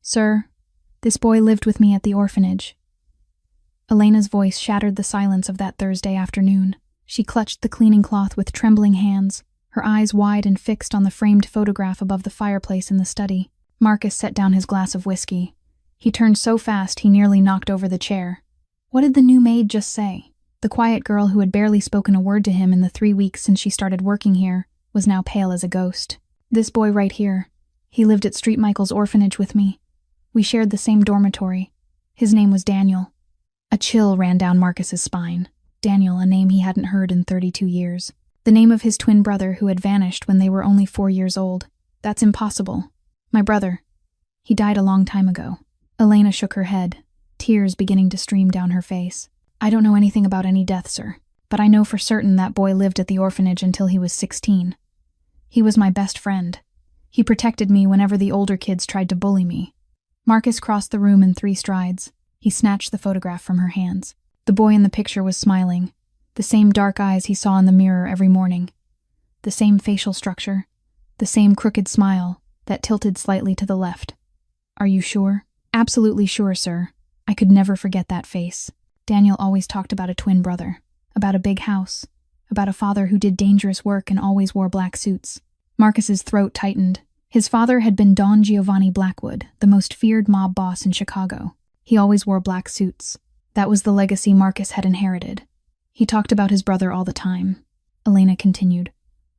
Sir, this boy lived with me at the orphanage. Elena's voice shattered the silence of that Thursday afternoon. She clutched the cleaning cloth with trembling hands, her eyes wide and fixed on the framed photograph above the fireplace in the study. Marcus set down his glass of whiskey. He turned so fast he nearly knocked over the chair. What did the new maid just say? The quiet girl who had barely spoken a word to him in the 3 weeks since she started working here was now pale as a ghost. This boy right here. He lived at St. Michael's orphanage with me. We shared the same dormitory. His name was Daniel. A chill ran down Marcus's spine. Daniel, a name he hadn't heard in 32 years. The name of his twin brother who had vanished when they were only 4 years old. That's impossible. My brother. He died a long time ago. Elena shook her head, tears beginning to stream down her face. I don't know anything about any death, sir, but I know for certain that boy lived at the orphanage until he was 16. He was my best friend. He protected me whenever the older kids tried to bully me. Marcus crossed the room in 3 strides. He snatched the photograph from her hands. The boy in the picture was smiling, the same dark eyes he saw in the mirror every morning, the same facial structure, the same crooked smile that tilted slightly to the left. Are you sure? Absolutely sure, sir. I could never forget that face. Daniel always talked about a twin brother, about a big house, about a father who did dangerous work and always wore black suits. Marcus's throat tightened. His father had been Don Giovanni Blackwood, the most feared mob boss in Chicago. He always wore black suits. That was the legacy Marcus had inherited. He talked about his brother all the time. Elena continued,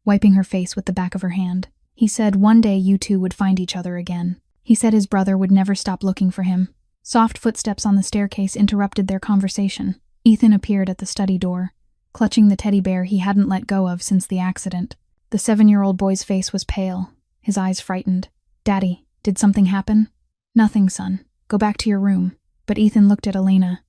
wiping her face with the back of her hand. He said one day you two would find each other again. He said his brother would never stop looking for him. Soft footsteps on the staircase interrupted their conversation. Ethan appeared at the study door, clutching the teddy bear he hadn't let go of since the accident. The 7-year-old boy's face was pale, his eyes frightened. Daddy, did something happen? Nothing, son. Go back to your room. But Ethan looked at Elena,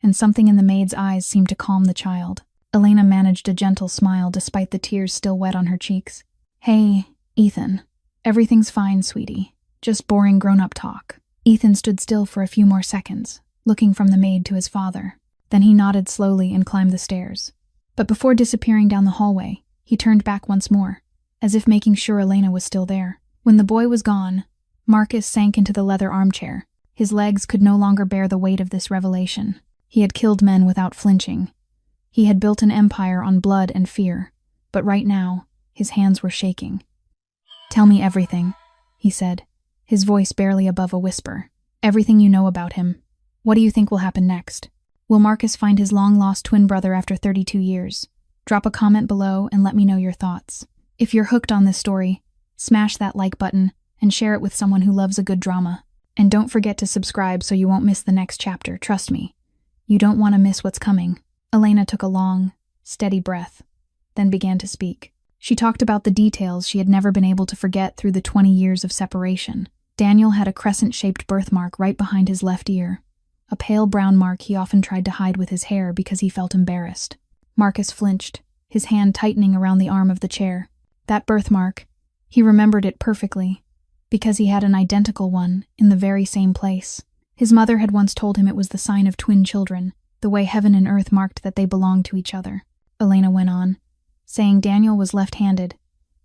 and something in the maid's eyes seemed to calm the child. Elena managed a gentle smile despite the tears still wet on her cheeks. Hey, Ethan. Everything's fine, sweetie. Just boring grown-up talk. Ethan stood still for a few more seconds, looking from the maid to his father. Then he nodded slowly and climbed the stairs. But before disappearing down the hallway, he turned back once more, as if making sure Elena was still there. When the boy was gone, Marcus sank into the leather armchair. His legs could no longer bear the weight of this revelation. He had killed men without flinching. He had built an empire on blood and fear, but right now, his hands were shaking. Tell me everything, he said, his voice barely above a whisper. Everything you know about him. What do you think will happen next? Will Marcus find his long-lost twin brother after 32 years? Drop a comment below and let me know your thoughts. If you're hooked on this story, smash that like button and share it with someone who loves a good drama. And don't forget to subscribe so you won't miss the next chapter, trust me. You don't want to miss what's coming. Elena took a long, steady breath, then began to speak. She talked about the details she had never been able to forget through the 20 years of separation. Daniel had a crescent-shaped birthmark right behind his left ear, a pale brown mark he often tried to hide with his hair because he felt embarrassed. Marcus flinched, his hand tightening around the arm of the chair. That birthmark, he remembered it perfectly, because he had an identical one in the very same place. His mother had once told him it was the sign of twin children, the way heaven and earth marked that they belonged to each other. Elena went on, saying Daniel was left-handed,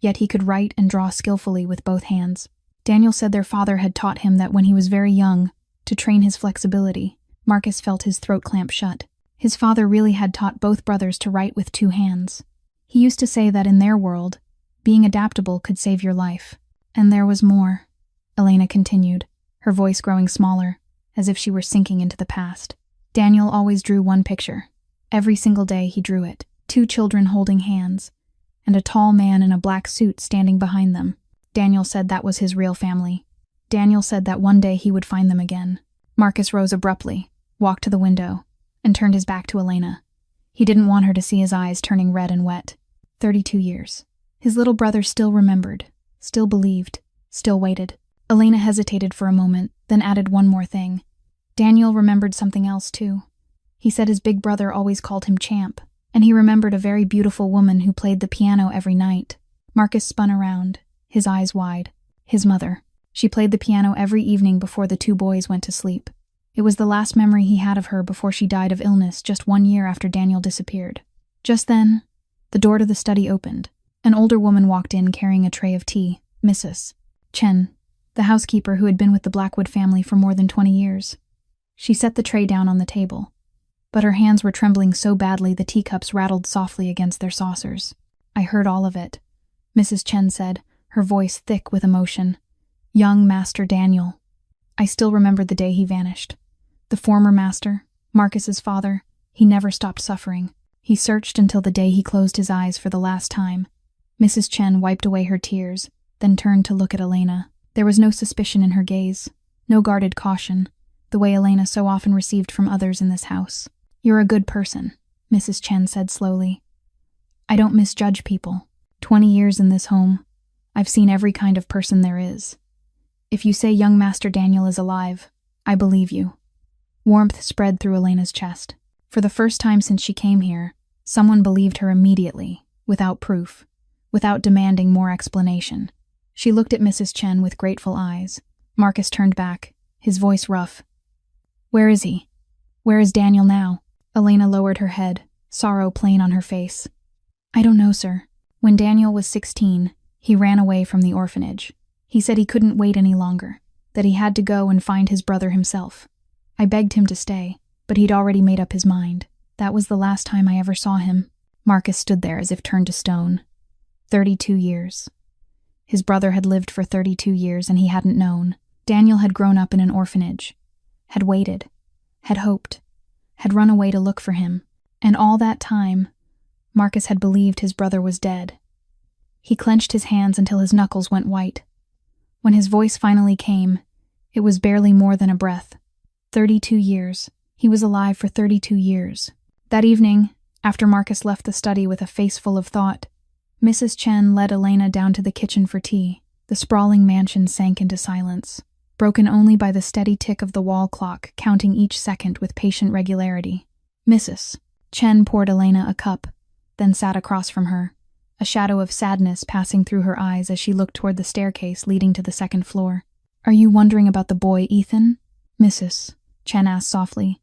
yet he could write and draw skillfully with both hands. Daniel said their father had taught him that when he was very young, to train his flexibility. Marcus felt his throat clamp shut. His father really had taught both brothers to write with 2 hands. He used to say that in their world, being adaptable could save your life. And there was more, Elena continued, her voice growing smaller, as if she were sinking into the past. Daniel always drew one picture. Every single day he drew it. 2 children holding hands, and a tall man in a black suit standing behind them. Daniel said that was his real family. Daniel said that one day he would find them again. Marcus rose abruptly, walked to the window, and turned his back to Elena. He didn't want her to see his eyes turning red and wet. 32 years. His little brother still remembered, still believed, still waited. Elena hesitated for a moment, then added one more thing. Daniel remembered something else, too. He said his big brother always called him Champ, and he remembered a very beautiful woman who played the piano every night. Marcus spun around, his eyes wide. His mother. She played the piano every evening before the 2 boys went to sleep. It was the last memory he had of her before she died of illness just 1 year after Daniel disappeared. Just then, the door to the study opened. An older woman walked in carrying a tray of tea. Mrs. Chen, the housekeeper who had been with the Blackwood family for more than 20 years. She set the tray down on the table, but her hands were trembling so badly the teacups rattled softly against their saucers. "I heard all of it," Mrs. Chen said, her voice thick with emotion. "Young Master Daniel. I still remember the day he vanished. The former master, Marcus's father, he never stopped suffering. He searched until the day he closed his eyes for the last time." Mrs. Chen wiped away her tears, then turned to look at Elena. There was no suspicion in her gaze, no guarded caution, the way Elena so often received from others in this house. "You're a good person," Mrs. Chen said slowly. "I don't misjudge people. 20 years in this home, I've seen every kind of person there is. If you say young Master Daniel is alive, I believe you." Warmth spread through Elena's chest. For the first time since she came here, someone believed her immediately, without proof, without demanding more explanation. She looked at Mrs. Chen with grateful eyes. Marcus turned back, his voice rough. "Where is he? Where is Daniel now?" Elena lowered her head, sorrow plain on her face. "I don't know, sir. When Daniel was 16, he ran away from the orphanage. He said he couldn't wait any longer, that he had to go and find his brother himself. I begged him to stay, but he'd already made up his mind. That was the last time I ever saw him." Marcus stood there as if turned to stone. 32 years. His brother had lived for 32 years and he hadn't known. Daniel had grown up in an orphanage, had waited, had hoped, had run away to look for him, and all that time, Marcus had believed his brother was dead. He clenched his hands until his knuckles went white. When his voice finally came, it was barely more than a breath. 32 years. He was alive for 32 years. That evening, after Marcus left the study with a face full of thought, Mrs. Chen led Elena down to the kitchen for tea. The sprawling mansion sank into silence, broken only by the steady tick of the wall clock counting each second with patient regularity. Mrs. Chen poured Elena a cup, then sat across from her, a shadow of sadness passing through her eyes as she looked toward the staircase leading to the second floor. "Are you wondering about the boy, Ethan?" Mrs. Chen asked softly.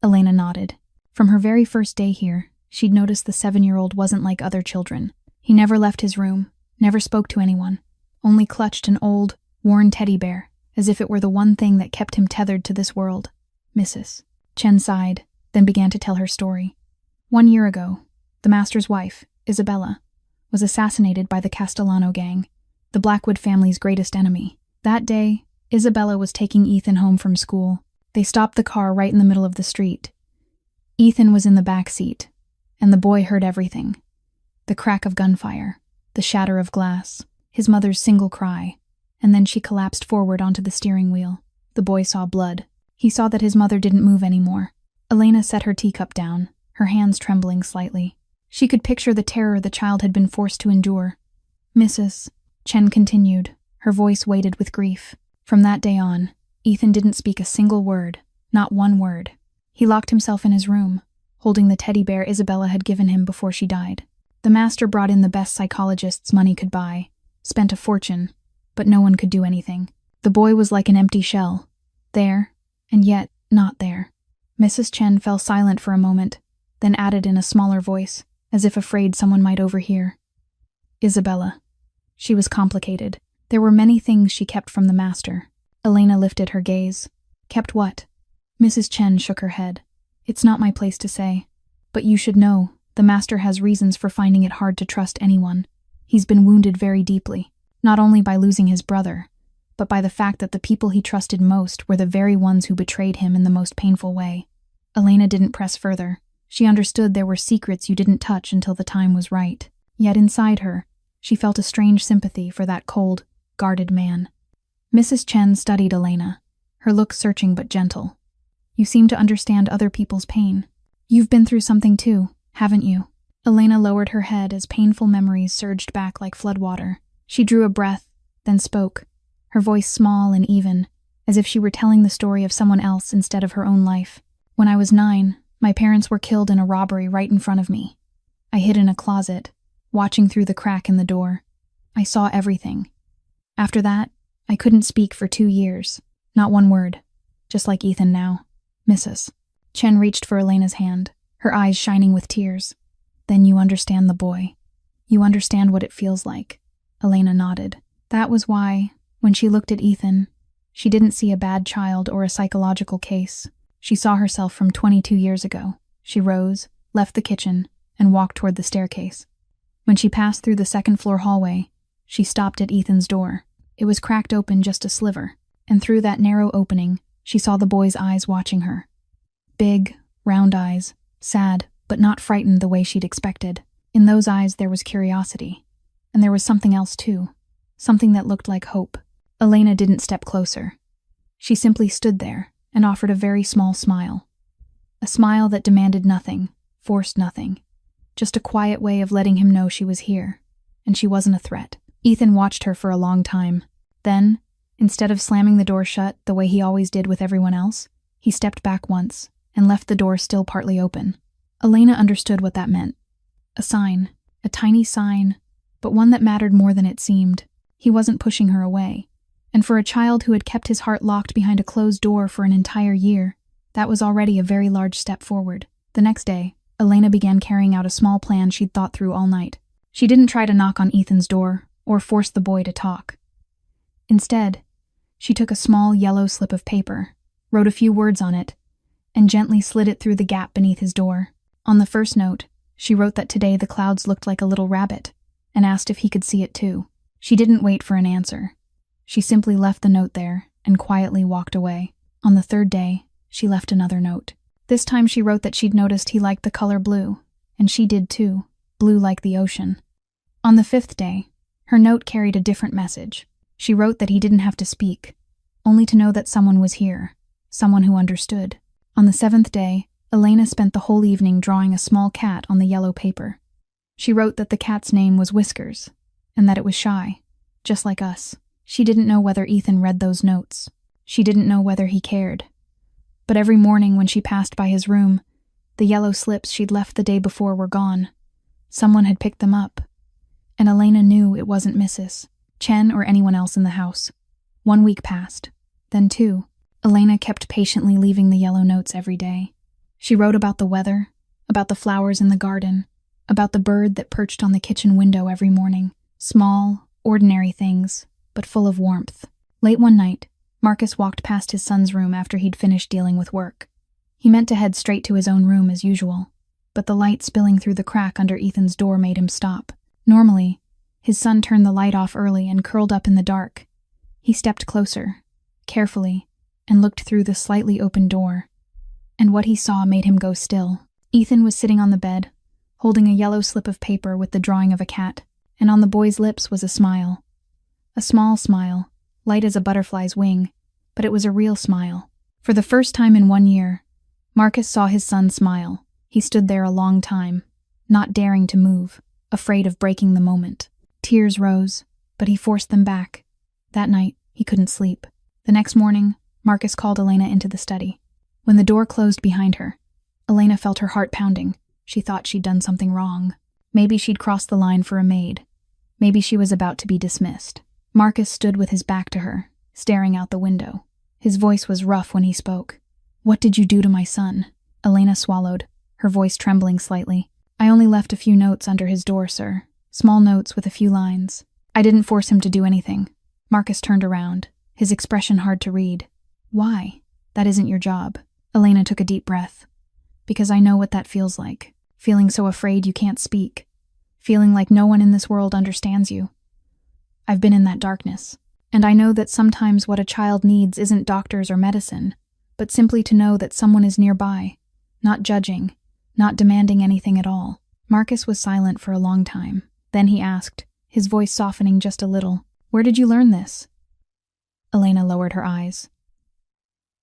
Elena nodded. From her very first day here, she'd noticed the 7-year-old wasn't like other children. He never left his room, never spoke to anyone, only clutched an old, worn teddy bear, as if it were the one thing that kept him tethered to this world. Mrs. Chen sighed, then began to tell her story. 1 year ago, the master's wife, Isabella, was assassinated by the Castellano gang, the Blackwood family's greatest enemy. That day, Isabella was taking Ethan home from school. They stopped the car right in the middle of the street. Ethan was in the back seat, and the boy heard everything. The crack of gunfire, the shatter of glass, his mother's single cry, and then she collapsed forward onto the steering wheel. The boy saw blood. He saw that his mother didn't move anymore. Elena set her teacup down, her hands trembling slightly. She could picture the terror the child had been forced to endure. Mrs. Chen continued, her voice weighted with grief. From that day on, Ethan didn't speak a single word, not one word. He locked himself in his room, holding the teddy bear Isabella had given him before she died. The master brought in the best psychologists money could buy, spent a fortune, but no one could do anything. The boy was like an empty shell, there, and yet not there. Mrs. Chen fell silent for a moment, then added in a smaller voice, as if afraid someone might overhear. Isabella. She was complicated. There were many things she kept from the master. Elena lifted her gaze. Kept what? Mrs. Chen shook her head. It's not my place to say. But you should know, the master has reasons for finding it hard to trust anyone. He's been wounded very deeply, not only by losing his brother, but by the fact that the people he trusted most were the very ones who betrayed him in the most painful way. Elena didn't press further. She understood there were secrets you didn't touch until the time was right. Yet inside her, she felt a strange sympathy for that cold, guarded man. Mrs. Chen studied Elena, her look searching but gentle. You seem to understand other people's pain. You've been through something too, haven't you? Elena lowered her head as painful memories surged back like floodwater. She drew a breath, then spoke, her voice small and even, as if she were telling the story of someone else instead of her own life. When I was 9, my parents were killed in a robbery right in front of me. I hid in a closet, watching through the crack in the door. I saw everything. After that, I couldn't speak for 2 years. Not one word. Just like Ethan now. Mrs. Chen reached for Elena's hand, her eyes shining with tears. Then you understand the boy. You understand what it feels like. Elena nodded. That was why, When she looked at Ethan, she didn't see a bad child or a psychological case. She saw herself from 22 years ago. She rose, left the kitchen, and walked toward the staircase. When she passed through the second-floor hallway, she stopped at Ethan's door. It was cracked open just a sliver, and through that narrow opening, she saw the boy's eyes watching her. Big, round eyes, sad, but not frightened the way she'd expected. In those eyes there was curiosity. And there was something else too. Something that looked like hope. Elena didn't step closer. She simply stood there and offered a very small smile. A smile that demanded nothing, forced nothing. Just a quiet way of letting him know she was here. And she wasn't a threat. Ethan watched her for a long time. Then, instead of slamming the door shut the way he always did with everyone else, he stepped back once and left the door still partly open. Elena understood what that meant. A sign, a tiny sign, but one that mattered more than it seemed. He wasn't pushing her away. And for a child who had kept his heart locked behind a closed door for an entire year, that was already a very large step forward. The next day, Elena began carrying out a small plan she'd thought through all night. She didn't try to knock on Ethan's door or force the boy to talk. Instead, she took a small yellow slip of paper, wrote a few words on it, and gently slid it through the gap beneath his door. On the first note, she wrote that today the clouds looked like a little rabbit, and asked if he could see it too. She didn't wait for an answer. She simply left the note there and quietly walked away. On the third day, she left another note. This time she wrote that she'd noticed he liked the color blue, and she did too, blue like the ocean. On the fifth day, her note carried a different message. She wrote that he didn't have to speak, only to know that someone was here, someone who understood. On the seventh day, Elena spent the whole evening drawing a small cat on the yellow paper. She wrote that the cat's name was Whiskers, and that it was shy, just like us. She didn't know whether Ethan read those notes. She didn't know whether he cared. But every morning when she passed by his room, the yellow slips she'd left the day before were gone. Someone had picked them up. And Elena knew it wasn't Mrs. Chen or anyone else in the house. 1 week passed. Then 2. Elena kept patiently leaving the yellow notes every day. She wrote about the weather, about the flowers in the garden, about the bird that perched on the kitchen window every morning. Small, ordinary things, but full of warmth. Late one night, Marcus walked past his son's room after he'd finished dealing with work. He meant to head straight to his own room as usual, but the light spilling through the crack under Ethan's door made him stop. Normally, his son turned the light off early and curled up in the dark. He stepped closer, carefully, and looked through the slightly open door. And what he saw made him go still. Ethan was sitting on the bed, holding a yellow slip of paper with the drawing of a cat, and on the boy's lips was a smile. A small smile, light as a butterfly's wing, but it was a real smile. For the first time in 1 year, Marcus saw his son smile. He stood there a long time, not daring to move, afraid of breaking the moment. Tears rose, but he forced them back. That night, he couldn't sleep. The next morning, Marcus called Elena into the study. When the door closed behind her, Elena felt her heart pounding. She thought she'd done something wrong. Maybe she'd crossed the line for a maid. Maybe she was about to be dismissed. Marcus stood with his back to her, staring out the window. His voice was rough when he spoke. "What did you do to my son?" Elena swallowed, her voice trembling slightly. "I only left a few notes under his door, sir. Small notes with a few lines. I didn't force him to do anything." Marcus turned around, his expression hard to read. "Why? That isn't your job." Elena took a deep breath. "Because I know what that feels like. Feeling so afraid you can't speak. Feeling like no one in this world understands you. I've been in that darkness. And I know that sometimes what a child needs isn't doctors or medicine, but simply to know that someone is nearby, not judging, not demanding anything at all." Marcus was silent for a long time. Then he asked, his voice softening just a little, "Where did you learn this?" Elena lowered her eyes.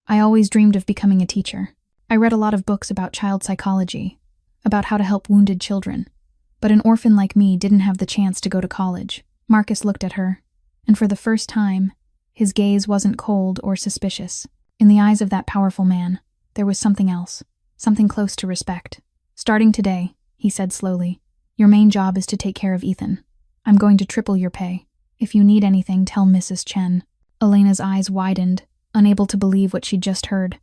"I always dreamed of becoming a teacher. I read a lot of books about child psychology, about how to help wounded children, but an orphan like me didn't have the chance to go to college." Marcus looked at her, and for the first time, his gaze wasn't cold or suspicious. In the eyes of that powerful man, there was something else, something close to respect. "Starting today," he said slowly, "your main job is to take care of Ethan. I'm going to triple your pay. If you need anything, tell Mrs. Chen." Elena's eyes widened, unable to believe what she'd just heard.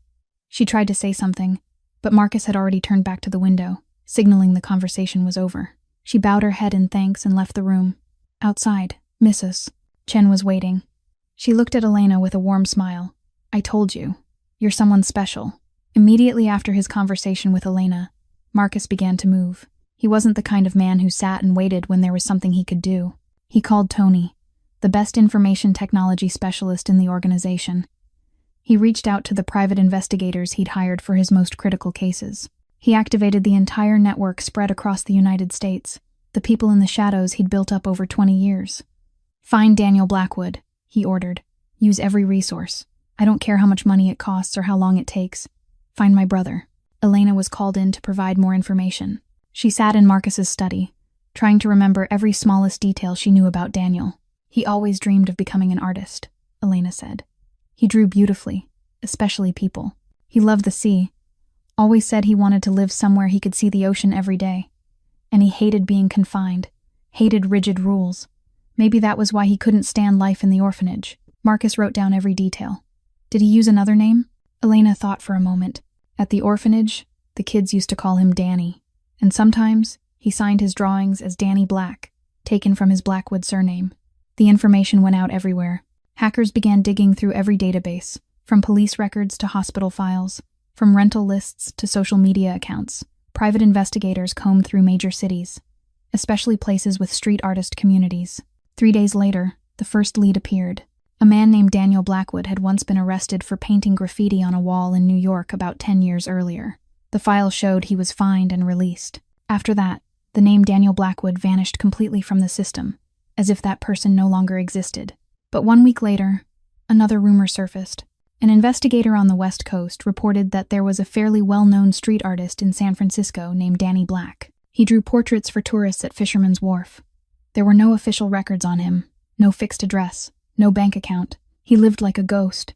She tried to say something, but Marcus had already turned back to the window, signaling the conversation was over. She bowed her head in thanks and left the room. Outside, Mrs. Chen was waiting. She looked at Elena with a warm smile. I told you. You're someone special. Immediately after his conversation with Elena, Marcus began to move. He wasn't the kind of man who sat and waited when there was something he could do. He called Tony, the best information technology specialist in the organization. He reached out to the private investigators he'd hired for his most critical cases. He activated the entire network spread across the United States, the people in the shadows he'd built up over 20 years. Find Daniel Blackwood, he ordered. Use every resource. I don't care how much money it costs or how long it takes. Find my brother. Elena was called in to provide more information. She sat in Marcus's study, trying to remember every smallest detail she knew about Daniel. He always dreamed of becoming an artist, Elena said. He drew beautifully, especially people. He loved the sea, always said he wanted to live somewhere he could see the ocean every day. And he hated being confined, hated rigid rules. Maybe that was why he couldn't stand life in the orphanage. Marcus wrote down every detail. Did he use another name? Elena thought for a moment. At the orphanage, the kids used to call him Danny, and sometimes he signed his drawings as Danny Black, taken from his Blackwood surname. The information went out everywhere. Hackers began digging through every database, from police records to hospital files, from rental lists to social media accounts. Private investigators combed through major cities, especially places with street artist communities. 3 days later, the first lead appeared. A man named Daniel Blackwood had once been arrested for painting graffiti on a wall in New York about 10 years earlier. The file showed he was fined and released. After that, the name Daniel Blackwood vanished completely from the system, as if that person no longer existed. But 1 week later, another rumor surfaced. An investigator on the West Coast reported that there was a fairly well-known street artist in San Francisco named Danny Black. He drew portraits for tourists at Fisherman's Wharf. There were no official records on him, no fixed address, no bank account. He lived like a ghost,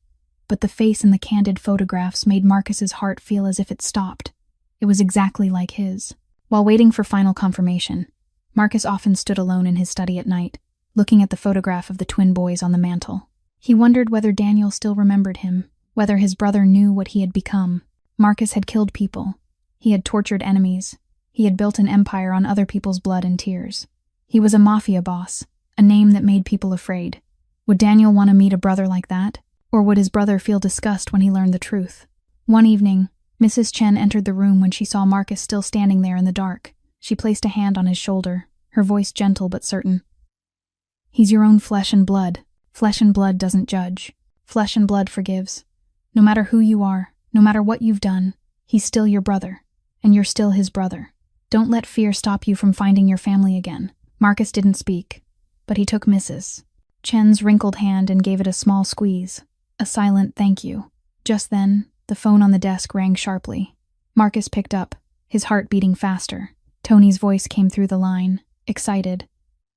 but the face in the candid photographs made Marcus's heart feel as if it stopped. It was exactly like his. While waiting for final confirmation, Marcus often stood alone in his study at night, looking at the photograph of the twin boys on the mantel. He wondered whether Daniel still remembered him, whether his brother knew what he had become. Marcus had killed people. He had tortured enemies. He had built an empire on other people's blood and tears. He was a Mafia boss, a name that made people afraid. Would Daniel want to meet a brother like that? Or would his brother feel disgust when he learned the truth? One evening, Mrs. Chen entered the room when she saw Marcus still standing there in the dark. She placed a hand on his shoulder, her voice gentle but certain. He's your own flesh and blood. Flesh and blood doesn't judge. Flesh and blood forgives. No matter who you are, no matter what you've done, he's still your brother, and you're still his brother. Don't let fear stop you from finding your family again. Marcus didn't speak, but he took Mrs. Chen's wrinkled hand and gave it a small squeeze, a silent thank you. Just then, the phone on the desk rang sharply. Marcus picked up, his heart beating faster. Tony's voice came through the line, excited.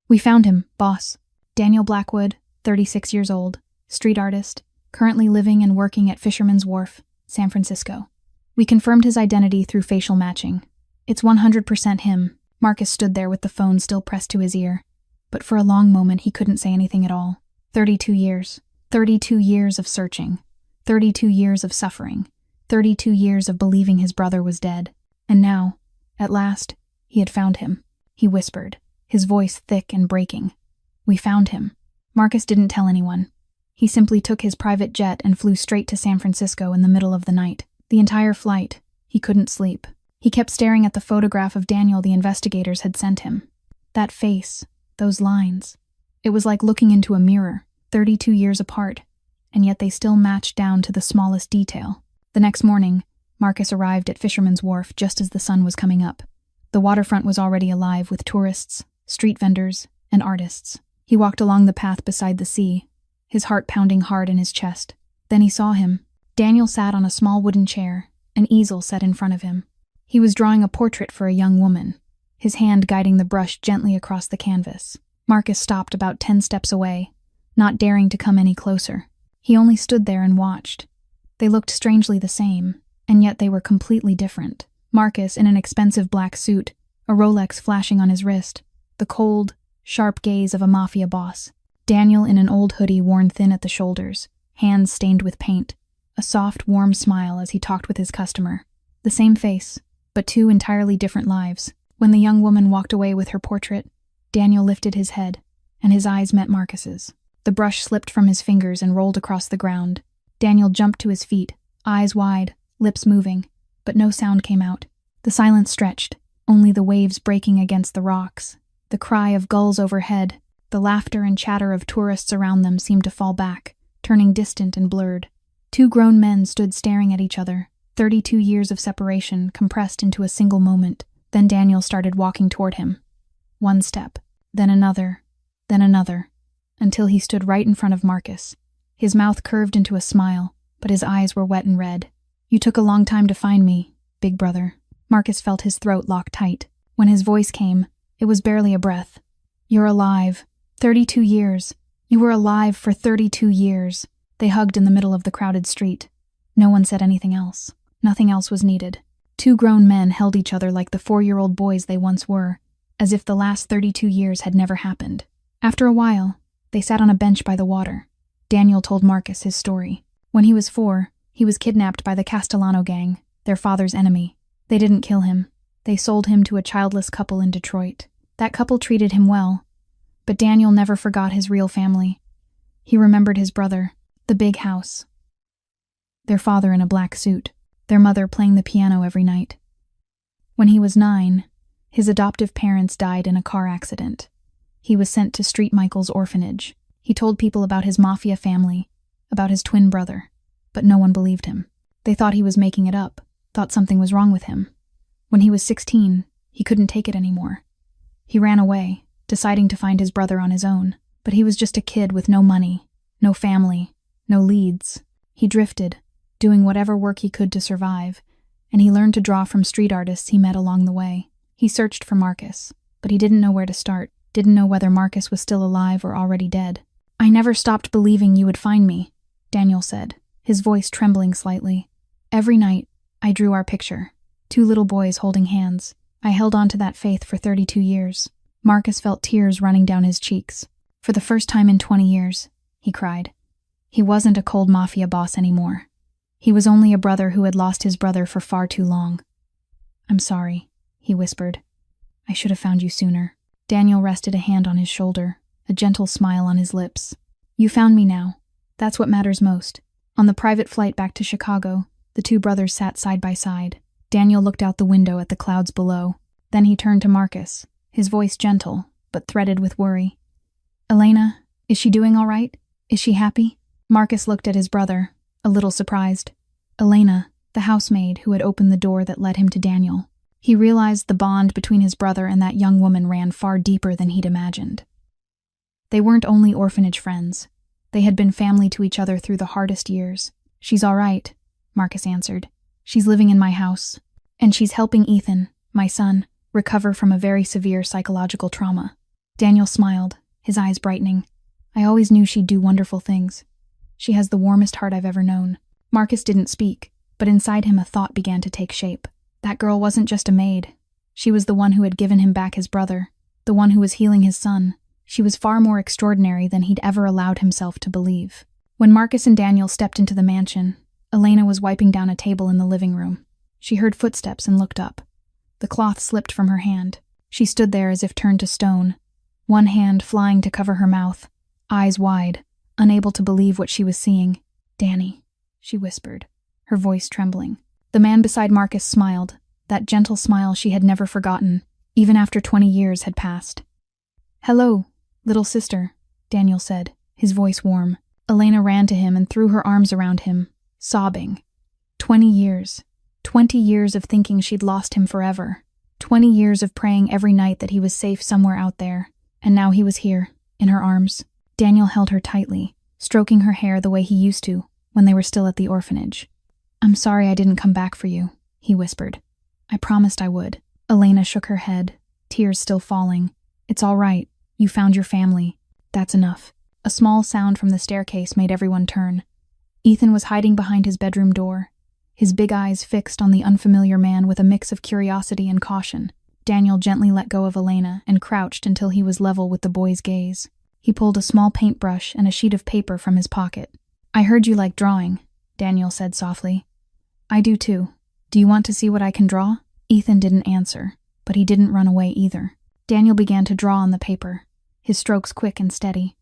We found him, boss. Daniel Blackwood, 36 years old, street artist, currently living and working at Fisherman's Wharf, San Francisco. We confirmed his identity through facial matching. It's 100% him. Marcus stood there with the phone still pressed to his ear, but for a long moment he couldn't say anything at all. 32 years. 32 years of searching. 32 years of suffering. 32 years of believing his brother was dead. And now, at last, he had found him. He whispered, his voice thick and breaking. We found him. Marcus didn't tell anyone. He simply took his private jet and flew straight to San Francisco in the middle of the night. The entire flight, he couldn't sleep. He kept staring at the photograph of Daniel the investigators had sent him. That face, those lines. It was like looking into a mirror, 32 years apart, and yet they still matched down to the smallest detail. The next morning, Marcus arrived at Fisherman's Wharf just as the sun was coming up. The waterfront was already alive with tourists, street vendors, and artists. He walked along the path beside the sea, his heart pounding hard in his chest. Then he saw him. Daniel sat on a small wooden chair, an easel set in front of him. He was drawing a portrait for a young woman, his hand guiding the brush gently across the canvas. Marcus stopped about 10 steps away, not daring to come any closer. He only stood there and watched. They looked strangely the same, and yet they were completely different. Marcus in an expensive black suit, a Rolex flashing on his wrist, the cold, sharp gaze of a Mafia boss. Daniel in an old hoodie worn thin at the shoulders, hands stained with paint, a soft, warm smile as he talked with his customer. The same face, but two entirely different lives. When the young woman walked away with her portrait, Daniel lifted his head, and his eyes met Marcus's. The brush slipped from his fingers and rolled across the ground. Daniel jumped to his feet, eyes wide, lips moving, but no sound came out. The silence stretched, only the waves breaking against the rocks. The cry of gulls overhead, the laughter and chatter of tourists around them seemed to fall back, turning distant and blurred. Two grown men stood staring at each other, 32 years of separation compressed into a single moment. Then Daniel started walking toward him. One step, then another, until he stood right in front of Marcus. His mouth curved into a smile, but his eyes were wet and red. "You took a long time to find me, big brother." Marcus felt his throat lock tight. When his voice came, it was barely a breath. "You're alive. 32 years. You were alive for 32 years. They hugged in the middle of the crowded street. No one said anything else. Nothing else was needed. Two grown men held each other like the 4-year-old boys they once were, as if the last 32 years had never happened. After a while, they sat on a bench by the water. Daniel told Marcus his story. When he was 4, he was kidnapped by the Castellano gang, their father's enemy. They didn't kill him. They sold him to a childless couple in Detroit. That couple treated him well, but Daniel never forgot his real family. He remembered his brother, the big house, their father in a black suit, their mother playing the piano every night. When he was 9, his adoptive parents died in a car accident. He was sent to Street Michael's orphanage. He told people about his Mafia family, about his twin brother, but no one believed him. They thought he was making it up, thought something was wrong with him. When he was 16, he couldn't take it anymore. He ran away, deciding to find his brother on his own, but he was just a kid with no money, no family, no leads. He drifted, doing whatever work he could to survive, and he learned to draw from street artists he met along the way. He searched for Marcus, but he didn't know where to start, didn't know whether Marcus was still alive or already dead. "I never stopped believing you would find me," Daniel said, his voice trembling slightly. "Every night, I drew our picture, 2 little boys holding hands. I held on to that faith for 32 years. Marcus felt tears running down his cheeks. For the first time in 20 years, he cried. He wasn't a cold Mafia boss anymore. He was only a brother who had lost his brother for far too long. "I'm sorry," he whispered. "I should have found you sooner." Daniel rested a hand on his shoulder, a gentle smile on his lips. "You found me now. That's what matters most." On the private flight back to Chicago, the 2 brothers sat side by side. Daniel looked out the window at the clouds below. Then he turned to Marcus, his voice gentle, but threaded with worry. "Elena, is she doing all right? Is she happy?" Marcus looked at his brother, a little surprised. Elena, the housemaid who had opened the door that led him to Daniel. He realized the bond between his brother and that young woman ran far deeper than he'd imagined. They weren't only orphanage friends. They had been family to each other through the hardest years. "She's all right," Marcus answered. "She's living in my house, and she's helping Ethan, my son, recover from a very severe psychological trauma." Daniel smiled, his eyes brightening. "I always knew she'd do wonderful things. She has the warmest heart I've ever known." Marcus didn't speak, but inside him a thought began to take shape. That girl wasn't just a maid. She was the one who had given him back his brother, the one who was healing his son. She was far more extraordinary than he'd ever allowed himself to believe. When Marcus and Daniel stepped into the mansion, Elena was wiping down a table in the living room. She heard footsteps and looked up. The cloth slipped from her hand. She stood there as if turned to stone, one hand flying to cover her mouth, eyes wide, unable to believe what she was seeing. "Danny," she whispered, her voice trembling. The man beside Marcus smiled, that gentle smile she had never forgotten, even after 20 years had passed. "Hello, little sister," Daniel said, his voice warm. Elena ran to him and threw her arms around him, sobbing. 20 years. 20 years of thinking she'd lost him forever. 20 years of praying every night that he was safe somewhere out there. And now he was here, in her arms. Daniel held her tightly, stroking her hair the way he used to when they were still at the orphanage. "I'm sorry I didn't come back for you," he whispered. "I promised I would." Elena shook her head, tears still falling. "It's all right. You found your family. That's enough." A small sound from the staircase made everyone turn. Ethan was hiding behind his bedroom door, his big eyes fixed on the unfamiliar man with a mix of curiosity and caution. Daniel gently let go of Elena and crouched until he was level with the boy's gaze. He pulled a small paintbrush and a sheet of paper from his pocket. "I heard you like drawing," Daniel said softly. "I do too. Do you want to see what I can draw?" Ethan didn't answer, but he didn't run away either. Daniel began to draw on the paper, his strokes quick and steady.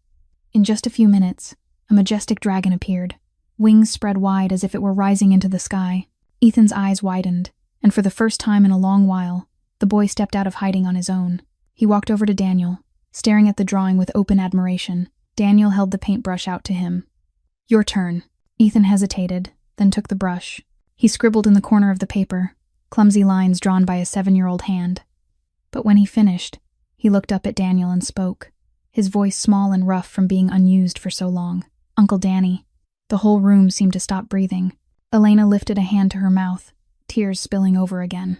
In just a few minutes, a majestic dragon appeared. Wings spread wide as if it were rising into the sky. Ethan's eyes widened, and for the first time in a long while, the boy stepped out of hiding on his own. He walked over to Daniel, staring at the drawing with open admiration. Daniel held the paintbrush out to him. "Your turn." Ethan hesitated, then took the brush. He scribbled in the corner of the paper, clumsy lines drawn by a 7-year-old hand. But when he finished, he looked up at Daniel and spoke, his voice small and rough from being unused for so long. "Uncle Danny." The whole room seemed to stop breathing. Elena lifted a hand to her mouth, tears spilling over again.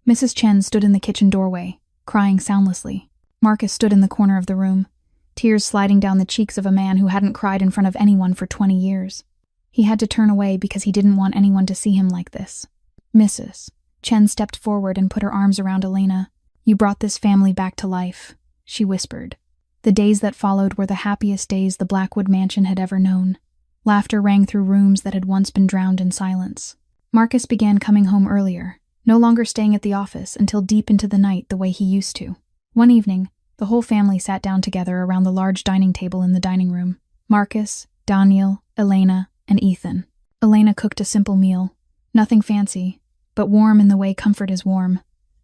Mrs. Chen stood in the kitchen doorway, crying soundlessly. Marcus stood in the corner of the room, tears sliding down the cheeks of a man who hadn't cried in front of anyone for 20 years. He had to turn away because he didn't want anyone to see him like this. "Mrs. Chen stepped forward and put her arms around Elena. "You brought this family back to life," she whispered. The days that followed were the happiest days the Blackwood mansion had ever known. Laughter rang through rooms that had once been drowned in silence. Marcus began coming home earlier, no longer staying at the office until deep into the night the way he used to. One evening, the whole family sat down together around the large dining table in the dining room. Marcus, Daniel, Elena, and Ethan. Elena cooked a simple meal. Nothing fancy, but warm in the way comfort is warm.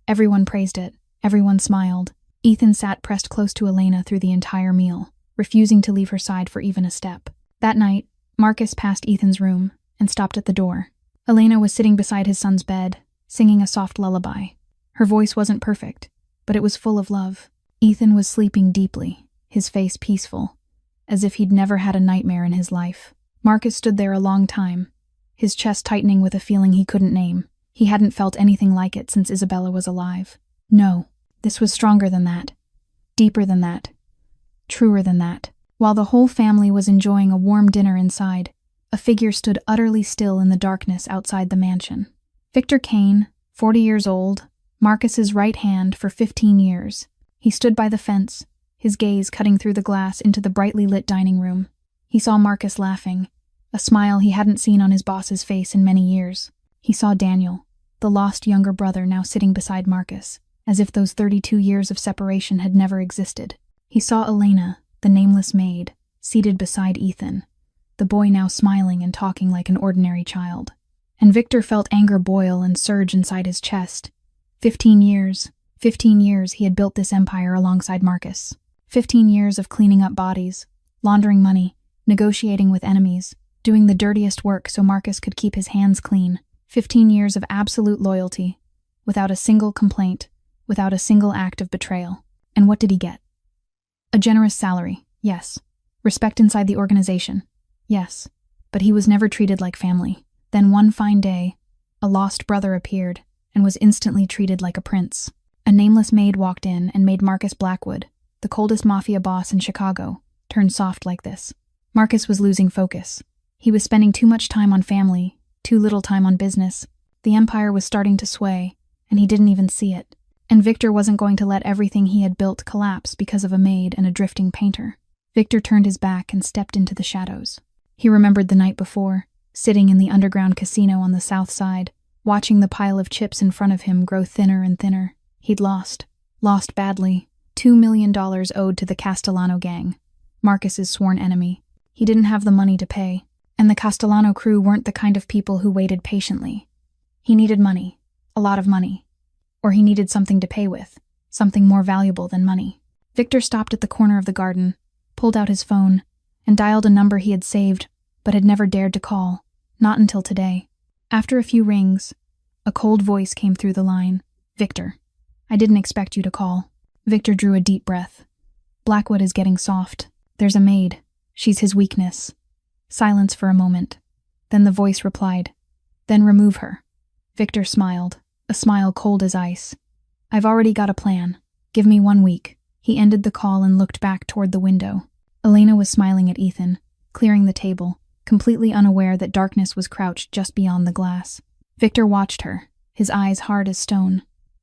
Everyone praised it. Everyone smiled. Ethan sat pressed close to Elena through the entire meal, refusing to leave her side for even a step. That night, Marcus passed Ethan's room and stopped at the door. Elena was sitting beside his son's bed, singing a soft lullaby. Her voice wasn't perfect, but it was full of love. Ethan was sleeping deeply, his face peaceful, as if he'd never had a nightmare in his life. Marcus stood there a long time, his chest tightening with a feeling he couldn't name. He hadn't felt anything like it since Isabella was alive. No. This was stronger than that, deeper than that, truer than that. While the whole family was enjoying a warm dinner inside, a figure stood utterly still in the darkness outside the mansion. Victor Kane, 40 years old, Marcus's right hand for 15 years. He stood by the fence, his gaze cutting through the glass into the brightly lit dining room. He saw Marcus laughing, a smile he hadn't seen on his boss's face in many years. He saw Daniel, the lost younger brother, now sitting beside Marcus, as if those 32 years of separation had never existed. He saw Elena, the nameless maid, seated beside Ethan, the boy now smiling and talking like an ordinary child. And Victor felt anger boil and surge inside his chest. 15 years he had built this empire alongside Marcus. 15 years of cleaning up bodies, laundering money, negotiating with enemies, doing the dirtiest work so Marcus could keep his hands clean. 15 years of absolute loyalty, without a single complaint, without a single act of betrayal. And what did he get? A generous salary, yes. Respect inside the organization, yes. But he was never treated like family. Then one fine day, a lost brother appeared and was instantly treated like a prince. A nameless maid walked in and made Marcus Blackwood, the coldest mafia boss in Chicago, turn soft like this. Marcus was losing focus. He was spending too much time on family, too little time on business. The empire was starting to sway, and he didn't even see it. And Victor wasn't going to let everything he had built collapse because of a maid and a drifting painter. Victor turned his back and stepped into the shadows. He remembered the night before, sitting in the underground casino on the south side, watching the pile of chips in front of him grow thinner and thinner. He'd lost badly. $2 million owed to the Castellano gang, Marcus's sworn enemy. He didn't have the money to pay, and the Castellano crew weren't the kind of people who waited patiently. He needed money, a lot of money. Or he needed something to pay with, something more valuable than money. Victor stopped at the corner of the garden, pulled out his phone, and dialed a number he had saved but had never dared to call, not until today. After a few rings, a cold voice came through the line. "Victor, I didn't expect you to call." Victor drew a deep breath. Blackwood is getting soft. There's a maid. She's his weakness. Silence for a moment. Then the voice replied, "Then remove her." Victor smiled, a smile cold as ice. "I've already got a plan. Give me 1 week." He ended the call and looked back toward the window. Elena was smiling at Ethan, clearing the table, completely unaware that darkness was crouched just beyond the glass. Victor watched her, his eyes hard as stone.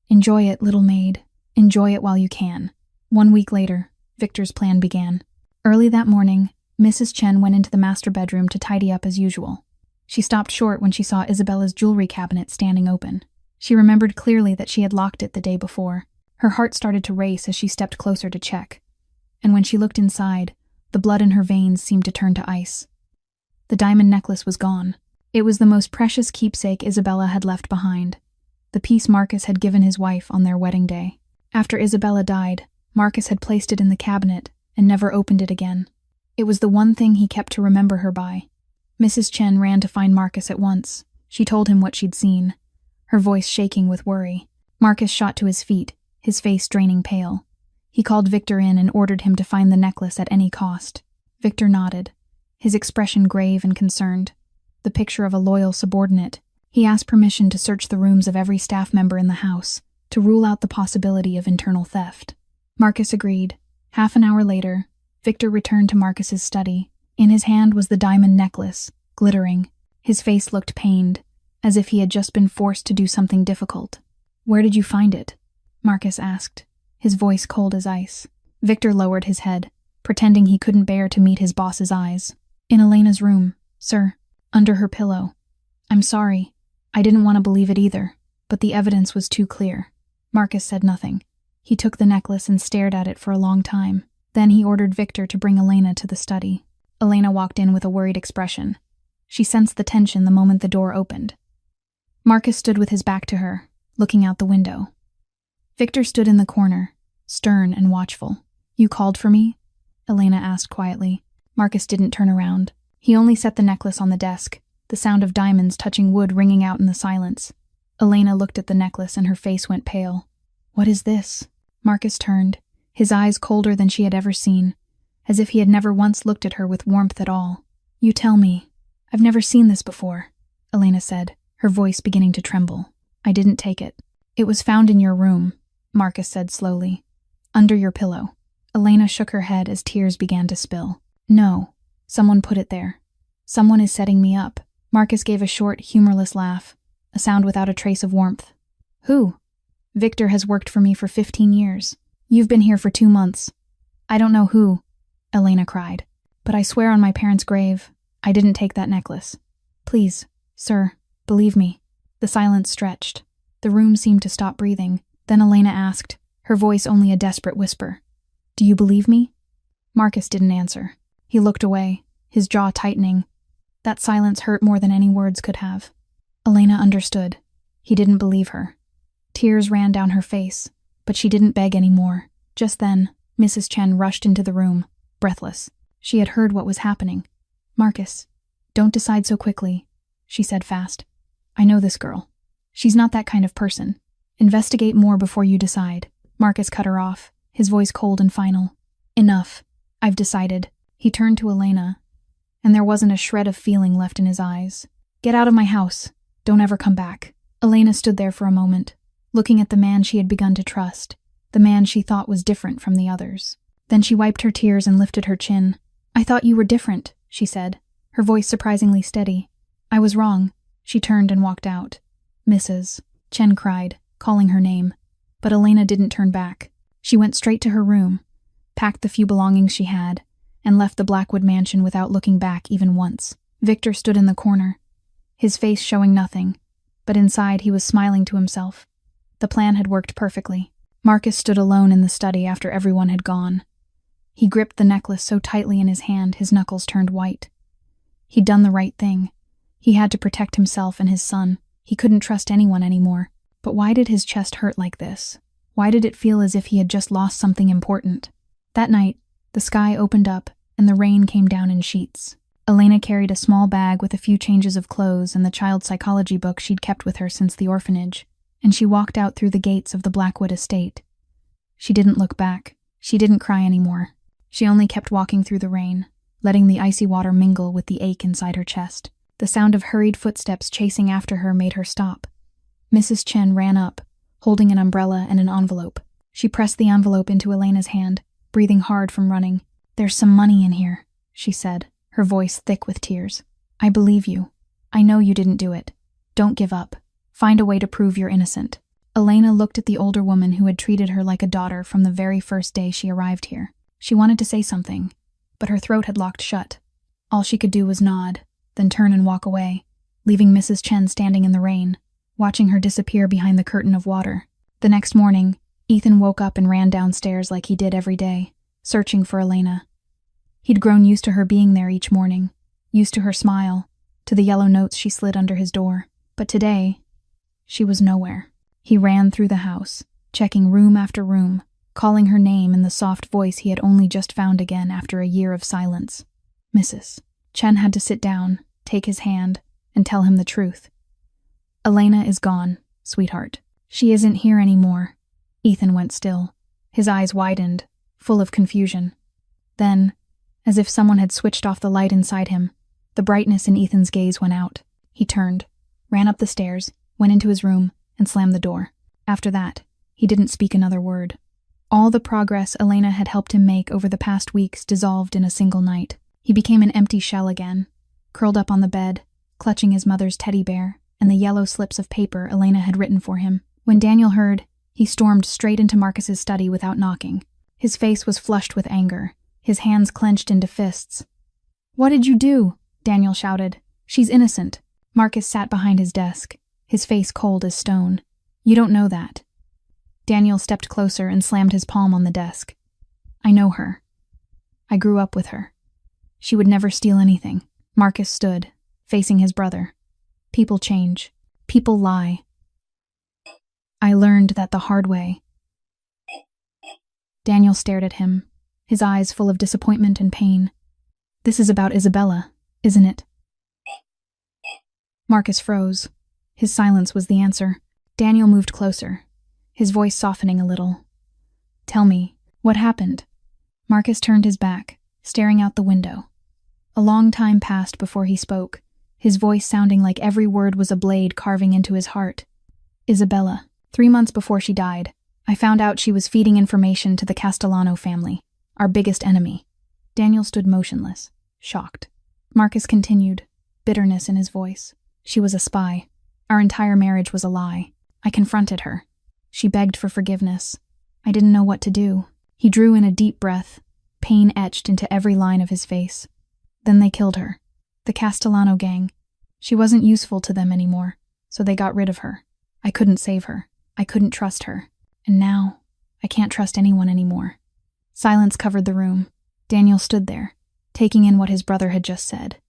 "Enjoy it, little maid. Enjoy it while you can." 1 week later, Victor's plan began. Early that morning, Mrs. Chen went into the master bedroom to tidy up as usual. She stopped short when she saw Isabella's jewelry cabinet standing open. She remembered clearly that she had locked it the day before. Her heart started to race as she stepped closer to check. And when she looked inside, The blood in her veins seemed to turn to ice. The diamond necklace was gone. It was the most precious keepsake Isabella had left behind, the piece Marcus had given his wife on their wedding day. After Isabella died, Marcus had placed it in the cabinet and never opened it again. It was the one thing he kept to remember her by. Mrs. Chen ran to find Marcus at once. She told him what she'd seen, her voice shaking with worry. Marcus shot to his feet, his face draining pale. He called Victor in and ordered him to find the necklace at any cost. Victor nodded, his expression grave and concerned, the picture of a loyal subordinate. He asked permission to search the rooms of every staff member in the house, to rule out the possibility of internal theft. Marcus agreed. Half an hour later, Victor returned to Marcus's study. In his hand was the diamond necklace, glittering. His face looked pained, as if he had just been forced to do something difficult. "Where did you find it?" Marcus asked, his voice cold as ice. Victor lowered his head, pretending he couldn't bear to meet his boss's eyes. "In Elena's room, sir, under her pillow. I'm sorry. I didn't want to believe it either, but the evidence was too clear." Marcus said nothing. He took the necklace and stared at it for a long time. Then he ordered Victor to bring Elena to the study. Elena walked in with a worried expression. She sensed the tension the moment the door opened. Marcus stood with his back to her, looking out the window. Victor stood in the corner, stern and watchful. "You called for me?" Elena asked quietly. Marcus didn't turn around. He only set the necklace on the desk, the sound of diamonds touching wood ringing out in the silence. Elena looked at the necklace and her face went pale. "What is this?" Marcus turned, his eyes colder than she had ever seen, as if he had never once looked at her with warmth at all. "You tell me. I've never seen this before," Elena said, her voice beginning to tremble. "I didn't take it. It was found in your room," Marcus said slowly. "Under your pillow." Elena shook her head as tears began to spill. "No, someone put it there. Someone is setting me up." Marcus gave a short, humorless laugh, a sound without a trace of warmth. "Who?" "Victor has worked for me for 15 years. You've been here for 2 months. I don't know who," Elena cried. "But I swear on my parents' grave, I didn't take that necklace. Please, sir, believe me." The silence stretched. The room seemed to stop breathing. Then Elena asked, her voice only a desperate whisper, "Do you believe me?" Marcus didn't answer. He looked away, his jaw tightening. That silence hurt more than any words could have. Elena understood. He didn't believe her. Tears ran down her face, but she didn't beg anymore. Just then, Mrs. Chen rushed into the room, breathless. She had heard what was happening. "Marcus, don't decide so quickly," she said fast. "I know this girl. She's not that kind of person. Investigate more before you decide." Marcus cut her off, his voice cold and final. "Enough. I've decided." He turned to Elena, and there wasn't a shred of feeling left in his eyes. "Get out of my house. Don't ever come back." Elena stood there for a moment, looking at the man she had begun to trust, the man she thought was different from the others. Then she wiped her tears and lifted her chin. "I thought you were different," she said, her voice surprisingly steady. "I was wrong." She turned and walked out. "Mrs. Chen cried, calling her name. But Elena didn't turn back. She went straight to her room, packed the few belongings she had, and left the Blackwood mansion without looking back even once. Victor stood in the corner, his face showing nothing, but inside he was smiling to himself. The plan had worked perfectly. Marcus stood alone in the study after everyone had gone. He gripped the necklace so tightly in his hand his knuckles turned white. He'd done the right thing. He had to protect himself and his son. He couldn't trust anyone anymore. But why did his chest hurt like this? Why did it feel as if he had just lost something important? That night, the sky opened up and the rain came down in sheets. Elena carried a small bag with a few changes of clothes and the child psychology book she'd kept with her since the orphanage, and she walked out through the gates of the Blackwood estate. She didn't look back. She didn't cry anymore. She only kept walking through the rain, letting the icy water mingle with the ache inside her chest. The sound of hurried footsteps chasing after her made her stop. Mrs. Chen ran up, holding an umbrella and an envelope. She pressed the envelope into Elena's hand, breathing hard from running. "There's some money in here," she said, her voice thick with tears. "I believe you. I know you didn't do it. Don't give up. Find a way to prove you're innocent." Elena looked at the older woman who had treated her like a daughter from the very first day she arrived here. She wanted to say something, but her throat had locked shut. All she could do was nod, then turn and walk away, leaving Mrs. Chen standing in the rain, watching her disappear behind the curtain of water. The next morning, Ethan woke up and ran downstairs like he did every day, searching for Elena. He'd grown used to her being there each morning, used to her smile, to the yellow notes she slid under his door. But today, she was nowhere. He ran through the house, checking room after room, calling her name in the soft voice he had only just found again after a year of silence. Mrs. Chen had to sit down, take his hand, and tell him the truth. Elena is gone, sweetheart. She isn't here anymore. Ethan went still. His eyes widened, full of confusion. Then, as if someone had switched off the light inside him, the brightness in Ethan's gaze went out. He turned, ran up the stairs, went into his room, and slammed the door. After that, he didn't speak another word. All the progress Elena had helped him make over the past weeks dissolved in a single night. He became an empty shell again, curled up on the bed, clutching his mother's teddy bear and the yellow slips of paper Elena had written for him. When Daniel heard, he stormed straight into Marcus's study without knocking. His face was flushed with anger, his hands clenched into fists. "What did you do?" Daniel shouted. "She's innocent." Marcus sat behind his desk, his face cold as stone. "You don't know that." Daniel stepped closer and slammed his palm on the desk. "I know her. I grew up with her. She would never steal anything." Marcus stood, facing his brother. "People change. People lie. I learned that the hard way." Daniel stared at him, his eyes full of disappointment and pain. "This is about Isabella, isn't it?" Marcus froze. His silence was the answer. Daniel moved closer, his voice softening a little. "Tell me, what happened?" Marcus turned his back, staring out the window. A long time passed before he spoke, his voice sounding like every word was a blade carving into his heart. "Isabella, 3 months before she died, I found out she was feeding information to the Castellano family, our biggest enemy." Daniel stood motionless, shocked. Marcus continued, bitterness in his voice. "She was a spy. Our entire marriage was a lie. I confronted her. She begged for forgiveness. I didn't know what to do." He drew in a deep breath, pain etched into every line of his face. "Then they killed her. The Castellano gang. She wasn't useful to them anymore, so they got rid of her. I couldn't save her. I couldn't trust her. And now, I can't trust anyone anymore." Silence covered the room. Daniel stood there, taking in what his brother had just said.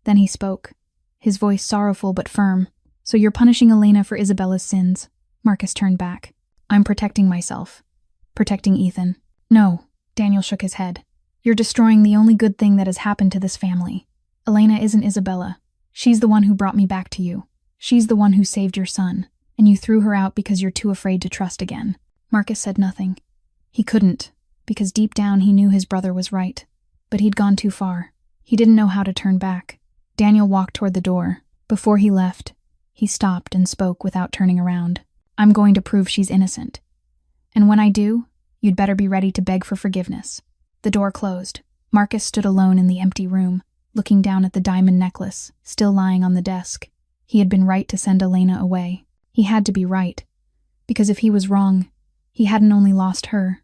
Then he spoke, his voice sorrowful but firm. "So you're punishing Elena for Isabella's sins?" Marcus turned back. "I'm protecting myself. Protecting Ethan." "No," Daniel shook his head. "You're destroying the only good thing that has happened to this family. Elena isn't Isabella. She's the one who brought me back to you. She's the one who saved your son, and you threw her out because you're too afraid to trust again." Marcus said nothing. He couldn't, because deep down he knew his brother was right. But he'd gone too far. He didn't know how to turn back. Daniel walked toward the door. Before he left, he stopped and spoke without turning around. "I'm going to prove she's innocent. And when I do, you'd better be ready to beg for forgiveness." The door closed. Marcus stood alone in the empty room, looking down at the diamond necklace, still lying on the desk. He had been right to send Elena away. He had to be right, because if he was wrong, he hadn't only lost her,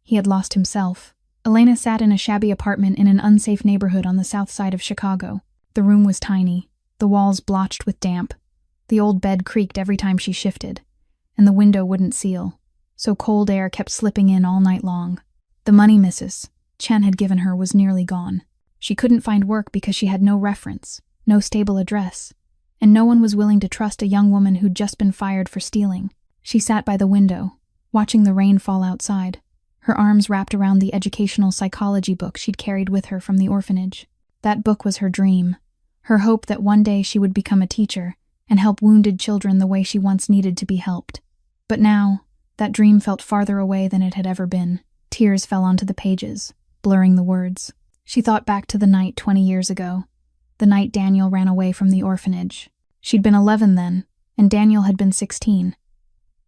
he had lost himself. Elena sat in a shabby apartment in an unsafe neighborhood on the south side of Chicago. The room was tiny, the walls blotched with damp. The old bed creaked every time she shifted, and the window wouldn't seal, so cold air kept slipping in all night long. The money Mrs. Chen had given her was nearly gone. She couldn't find work because she had no reference, no stable address, and no one was willing to trust a young woman who'd just been fired for stealing. She sat by the window, watching the rain fall outside, her arms wrapped around the educational psychology book she'd carried with her from the orphanage. That book was her dream, her hope that one day she would become a teacher and help wounded children the way she once needed to be helped. But now, that dream felt farther away than it had ever been. Tears fell onto the pages, blurring the words. She thought back to the night 20 years ago, the night Daniel ran away from the orphanage. She'd been 11 then, and Daniel had been 16.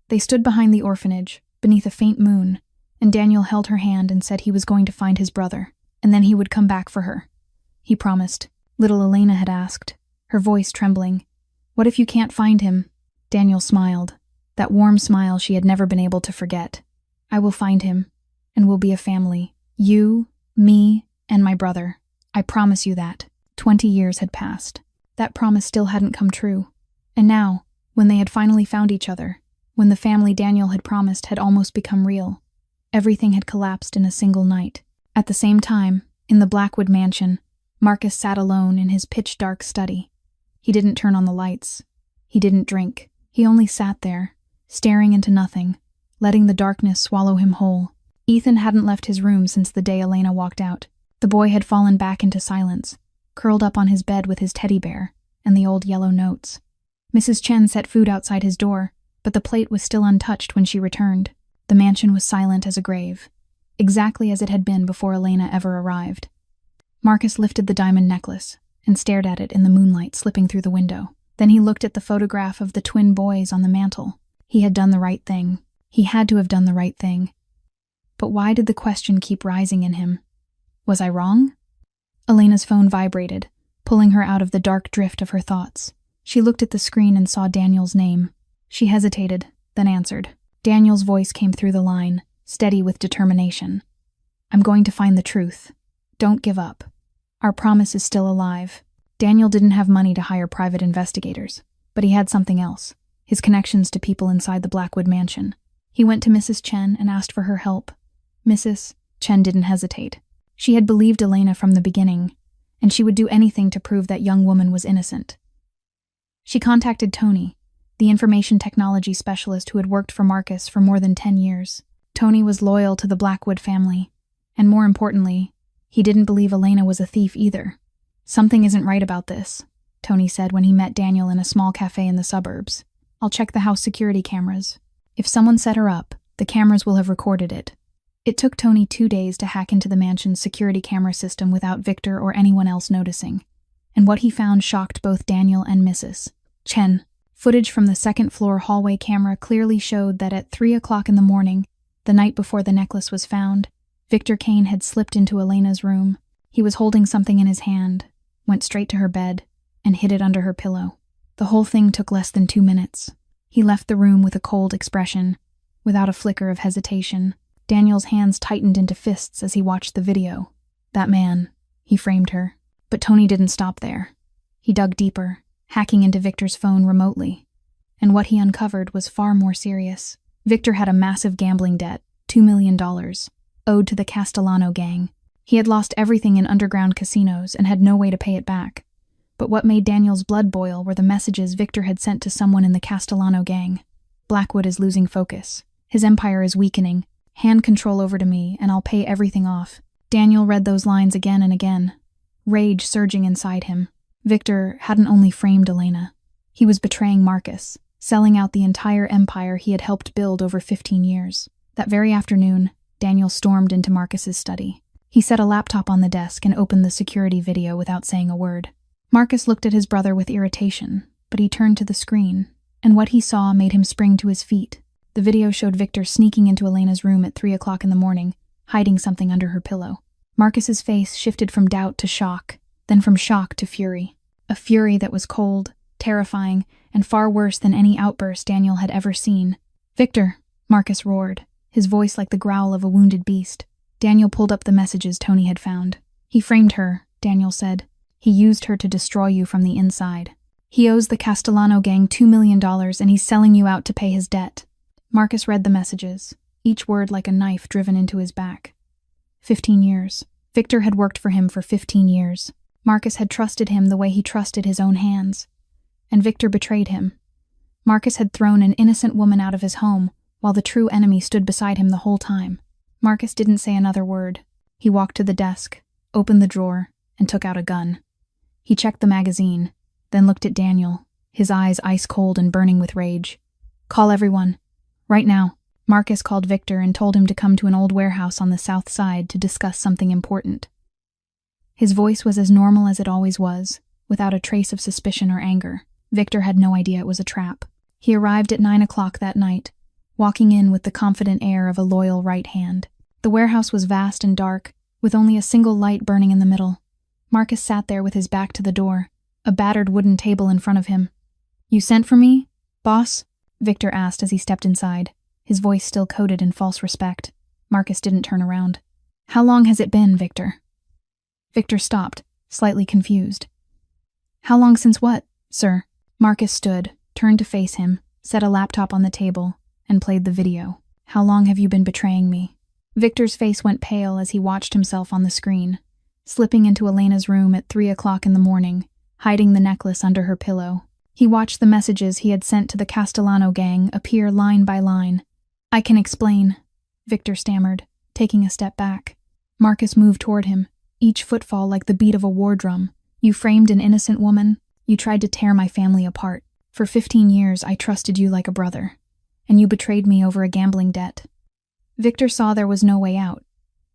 They stood behind the orphanage, beneath a faint moon, and Daniel held her hand and said he was going to find his brother, and then he would come back for her. He promised. Little Elena had asked, her voice trembling, "What if you can't find him?" Daniel smiled, that warm smile she had never been able to forget. "I will find him, and we'll be a family. You, me, and my brother. I promise you that." 20 years had passed. That promise still hadn't come true. And now, when they had finally found each other, when the family Daniel had promised had almost become real, everything had collapsed in a single night. At the same time, In the Blackwood mansion, Marcus sat alone in his pitch-dark study. He didn't turn on the lights. He didn't drink. He only sat there, staring into nothing, letting the darkness swallow him whole. Ethan hadn't left his room since the day Elena walked out. The boy had fallen back into silence, curled up on his bed with his teddy bear and the old yellow notes. Mrs. Chen set food outside his door, but the plate was still untouched when she returned. The mansion was silent as a grave, exactly as it had been before Elena ever arrived. Marcus lifted the diamond necklace and stared at it in the moonlight slipping through the window. Then he looked at the photograph of the twin boys on the mantel. He had done the right thing. He had to have done the right thing. But why did the question keep rising in him? Was I wrong? Elena's phone vibrated, pulling her out of the dark drift of her thoughts. She looked at the screen and saw Daniel's name. She hesitated, then answered. Daniel's voice came through the line, steady with determination. I'm going to find the truth. Don't give up. Our promise is still alive. Daniel didn't have money to hire private investigators, but he had something else, his connections to people inside the Blackwood mansion. He went to Mrs. Chen and asked for her help. Mrs. Chen didn't hesitate. She had believed Elena from the beginning, and she would do anything to prove that young woman was innocent. She contacted Tony, the information technology specialist who had worked for Marcus for more than 10 years. Tony was loyal to the Blackwood family, and more importantly, he didn't believe Elena was a thief either. Something isn't right about this, Tony said when he met Daniel in a small cafe in the suburbs. I'll check the house security cameras. If someone set her up, the cameras will have recorded it. It took Tony 2 days to hack into the mansion's security camera system without Victor or anyone else noticing. And what he found shocked both Daniel and Mrs. Chen. Footage from the second-floor hallway camera clearly showed that at 3 o'clock in the morning, the night before the necklace was found, Victor Kane had slipped into Elena's room. He was holding something in his hand, went straight to her bed, and hid it under her pillow. The whole thing took less than 2 minutes. He left the room with a cold expression, without a flicker of hesitation. Daniel's hands tightened into fists as he watched the video. That man, he framed her. But Tony didn't stop there. He dug deeper, hacking into Victor's phone remotely. And what he uncovered was far more serious. Victor had a massive gambling debt, $2 million, owed to the Castellano gang. He had lost everything in underground casinos and had no way to pay it back. But what made Daniel's blood boil were the messages Victor had sent to someone in the Castellano gang. Blackwood is losing focus. His empire is weakening. Hand control over to me, and I'll pay everything off. Daniel read those lines again and again, rage surging inside him. Victor hadn't only framed Elena. He was betraying Marcus, selling out the entire empire he had helped build over 15 years. That very afternoon, Daniel stormed into Marcus's study. He set a laptop on the desk and opened the security video without saying a word. Marcus looked at his brother with irritation, but he turned to the screen, and what he saw made him spring to his feet. The video showed Victor sneaking into Elena's room at 3 o'clock in the morning, hiding something under her pillow. Marcus's face shifted from doubt to shock, then from shock to fury. A fury that was cold, terrifying, and far worse than any outburst Daniel had ever seen. "Victor," Marcus roared, his voice like the growl of a wounded beast. Daniel pulled up the messages Tony had found. "He framed her," Daniel said. "He used her to destroy you from the inside. He owes the Castellano gang $2 million and he's selling you out to pay his debt." Marcus read the messages, each word like a knife driven into his back. 15 years. Victor had worked for him for 15 years. Marcus had trusted him the way he trusted his own hands. And Victor betrayed him. Marcus had thrown an innocent woman out of his home, while the true enemy stood beside him the whole time. Marcus didn't say another word. He walked to the desk, opened the drawer, and took out a gun. He checked the magazine, then looked at Daniel, his eyes ice cold and burning with rage. "Call everyone. Right now." Marcus called Victor and told him to come to an old warehouse on the south side to discuss something important. His voice was as normal as it always was, without a trace of suspicion or anger. Victor had no idea it was a trap. He arrived at 9 o'clock that night, walking in with the confident air of a loyal right hand. The warehouse was vast and dark, with only a single light burning in the middle. Marcus sat there with his back to the door, a battered wooden table in front of him. "You sent for me, boss?" Victor asked as he stepped inside, his voice still coated in false respect. Marcus didn't turn around. "How long has it been, Victor?" Victor stopped, slightly confused. "How long since what, sir?" Marcus stood, turned to face him, set a laptop on the table, and played the video. "How long have you been betraying me?" Victor's face went pale as he watched himself on the screen. slipping into Elena's room at 3 o'clock in the morning, hiding the necklace under her pillow. He watched the messages he had sent to the Castellano gang appear line by line. "I can explain," Victor stammered, taking a step back. Marcus moved toward him, each footfall like the beat of a war drum. "You framed an innocent woman. You tried to tear my family apart. For 15 years, I trusted you like a brother. And you betrayed me over a gambling debt." Victor saw there was no way out.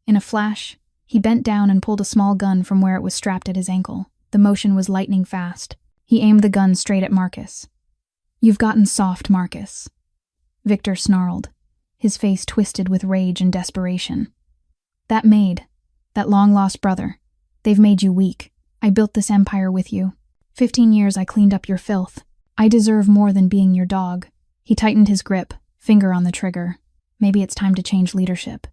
In a flash, he bent down and pulled a small gun from where it was strapped at his ankle. The motion was lightning fast. He aimed the gun straight at Marcus. "You've gotten soft, Marcus." Victor snarled, his face twisted with rage and desperation. "That Maid, that long-lost brother, they've made you weak. I built this empire with you. 15 years I cleaned up your filth. I deserve more than being your dog." He tightened his grip, finger on the trigger. Maybe it's time to change leadership.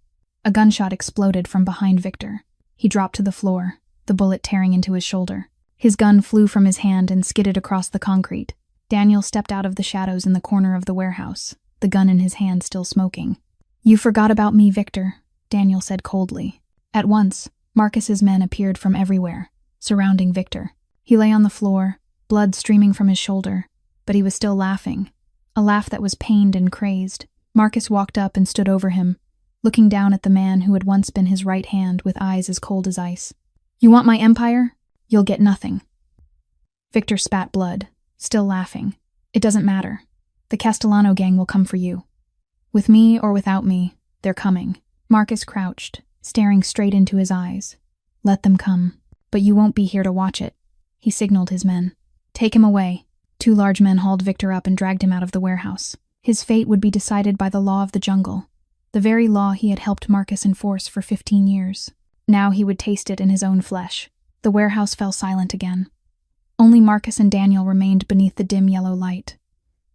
A gunshot exploded from behind Victor. He dropped to the floor, the bullet tearing into his shoulder. His gun flew from his hand and skidded across the concrete. Daniel stepped out of the shadows in the corner of the warehouse, the gun in his hand still smoking. "You forgot about me, Victor," Daniel said coldly. At once, Marcus's men appeared from everywhere, surrounding Victor. He lay on the floor, blood streaming from his shoulder, but he was still laughing, a laugh that was pained and crazed. Marcus walked up and stood over him, looking down at the man who had once been his right hand with eyes as cold as ice. "You want my empire? You'll get nothing." Victor spat blood, still laughing. "It doesn't matter. The Castellano gang will come for you. With me or without me, they're coming." Marcus crouched, staring straight into his eyes. "Let them come. But you won't be here to watch it." He signaled his men. "Take him away." 2 large men hauled Victor up and dragged him out of the warehouse. His fate would be decided by the law of the jungle, the very law he had helped Marcus enforce for 15 years. Now he would taste it in his own flesh. The warehouse fell silent again. Only Marcus and Daniel remained beneath the dim yellow light.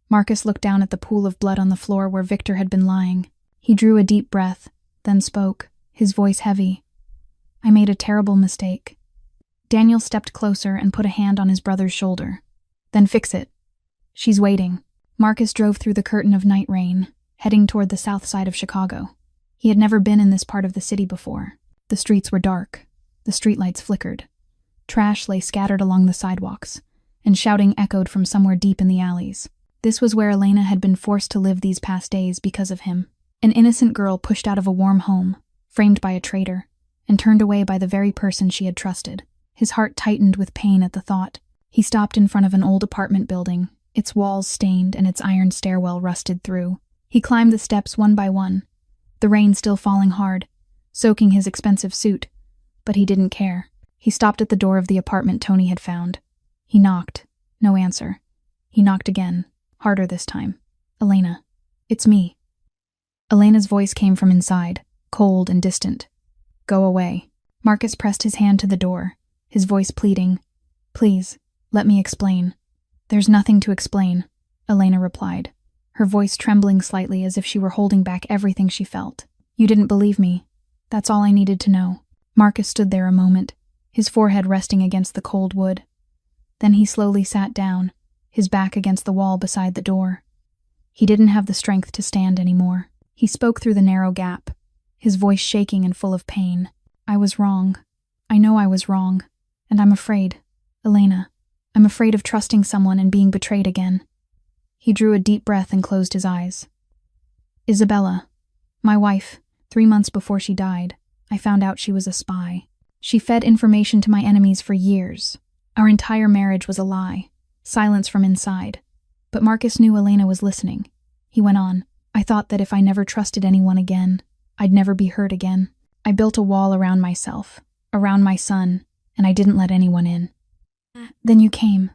Marcus looked down at the pool of blood on the floor where Victor had been lying. He drew a deep breath, then spoke, his voice heavy. "I made a terrible mistake." Daniel stepped closer and put a hand on his brother's shoulder. "Then fix it. She's waiting." Marcus drove through the curtain of night rain, heading toward the south side of Chicago. He had never been in this part of the city before. The streets were dark. The streetlights flickered. Trash lay scattered along the sidewalks, and shouting echoed from somewhere deep in the alleys. This was where Elena had been forced to live these past days because of him. An innocent girl pushed out of a warm home, framed by a traitor, and turned away by the very person she had trusted. His heart tightened with pain at the thought. He stopped in front of an old apartment building, its walls stained and its iron stairwell rusted through. He climbed the steps one by one, the rain still falling hard, soaking his expensive suit, but he didn't care. He stopped at the door of the apartment Tony had found. He knocked. No answer. He knocked again, harder this time. "Elena, it's me." Elena's voice came from inside, cold and distant. "Go away." Marcus pressed his hand to the door, his voice pleading. "Please, let me explain." "There's nothing to explain," Elena replied, her voice trembling slightly as if she were holding back everything she felt. "You didn't believe me. That's all I needed to know." Marcus stood there a moment, his forehead resting against the cold wood. Then he slowly sat down, his back against the wall beside the door. He didn't have the strength to stand anymore. He spoke through the narrow gap, his voice shaking and full of pain. "I was wrong. I know I was wrong. And I'm afraid. Elena, I'm afraid of trusting someone and being betrayed again." He drew a deep breath and closed his eyes. "Isabella, my wife, 3 months before she died, I found out she was a spy. She fed information to my enemies for years. Our entire marriage was a lie, silence from inside. But Marcus knew Elena was listening. He went on, "I thought that if I never trusted anyone again, I'd never be hurt again. I built a wall around myself, around my son, and I didn't let anyone in. Then you came."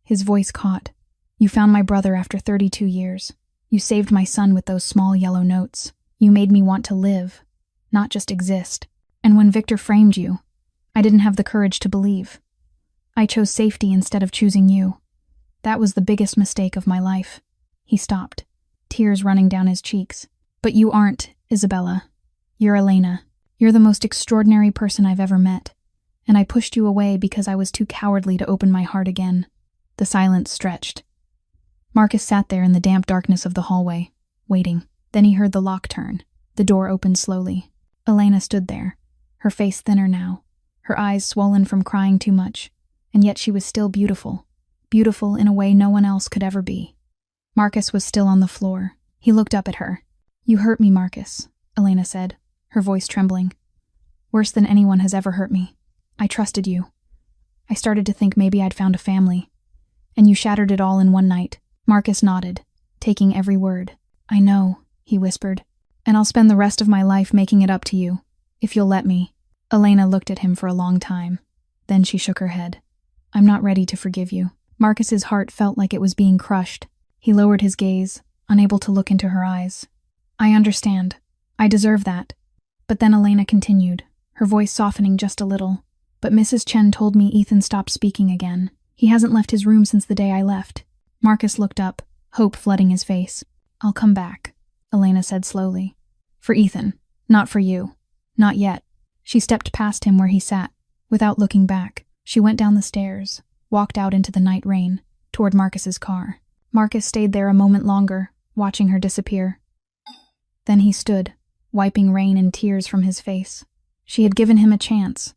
His voice caught. "You found my brother after 32 years. You saved my son with those small yellow notes. You made me want to live, not just exist. And when Victor framed you, I didn't have the courage to believe. I chose safety instead of choosing you. That was the biggest mistake of my life." He stopped, tears running down his cheeks. "But you aren't, Isabella. You're Elena. You're the most extraordinary person I've ever met. And I pushed you away because I was too cowardly to open my heart again." The silence stretched. Marcus sat there in the damp darkness of the hallway, waiting. Then he heard the lock turn. The door opened slowly. Elena stood there, her face thinner now, her eyes swollen from crying too much, and yet she was still beautiful. Beautiful in a way no one else could ever be. Marcus was still on the floor. He looked up at her. "You hurt me, Marcus," Elena said, her voice trembling. "Worse than anyone has ever hurt me. I trusted you. I started to think maybe I'd found a family. And you shattered it all in one night." Marcus nodded, taking every word. "I know," he whispered, "and I'll spend the rest of my life making it up to you, if you'll let me." Elena looked at him for a long time. Then she shook her head. "I'm not ready to forgive you." Marcus's heart felt like it was being crushed. He lowered his gaze, unable to look into her eyes. "I understand. I deserve that." But then Elena continued, her voice softening just a little. "But Mrs. Chen told me Ethan stopped speaking again. He hasn't left his room since the day I left." Marcus looked up, hope flooding his face. "I'll come back," Elena said slowly. "For Ethan, not for you. Not yet." She stepped past him where he sat. Without looking back, she went down the stairs, walked out into the night rain, toward Marcus's car. Marcus stayed there a moment longer, watching her disappear. Then he stood, wiping rain and tears from his face. She had given him a chance.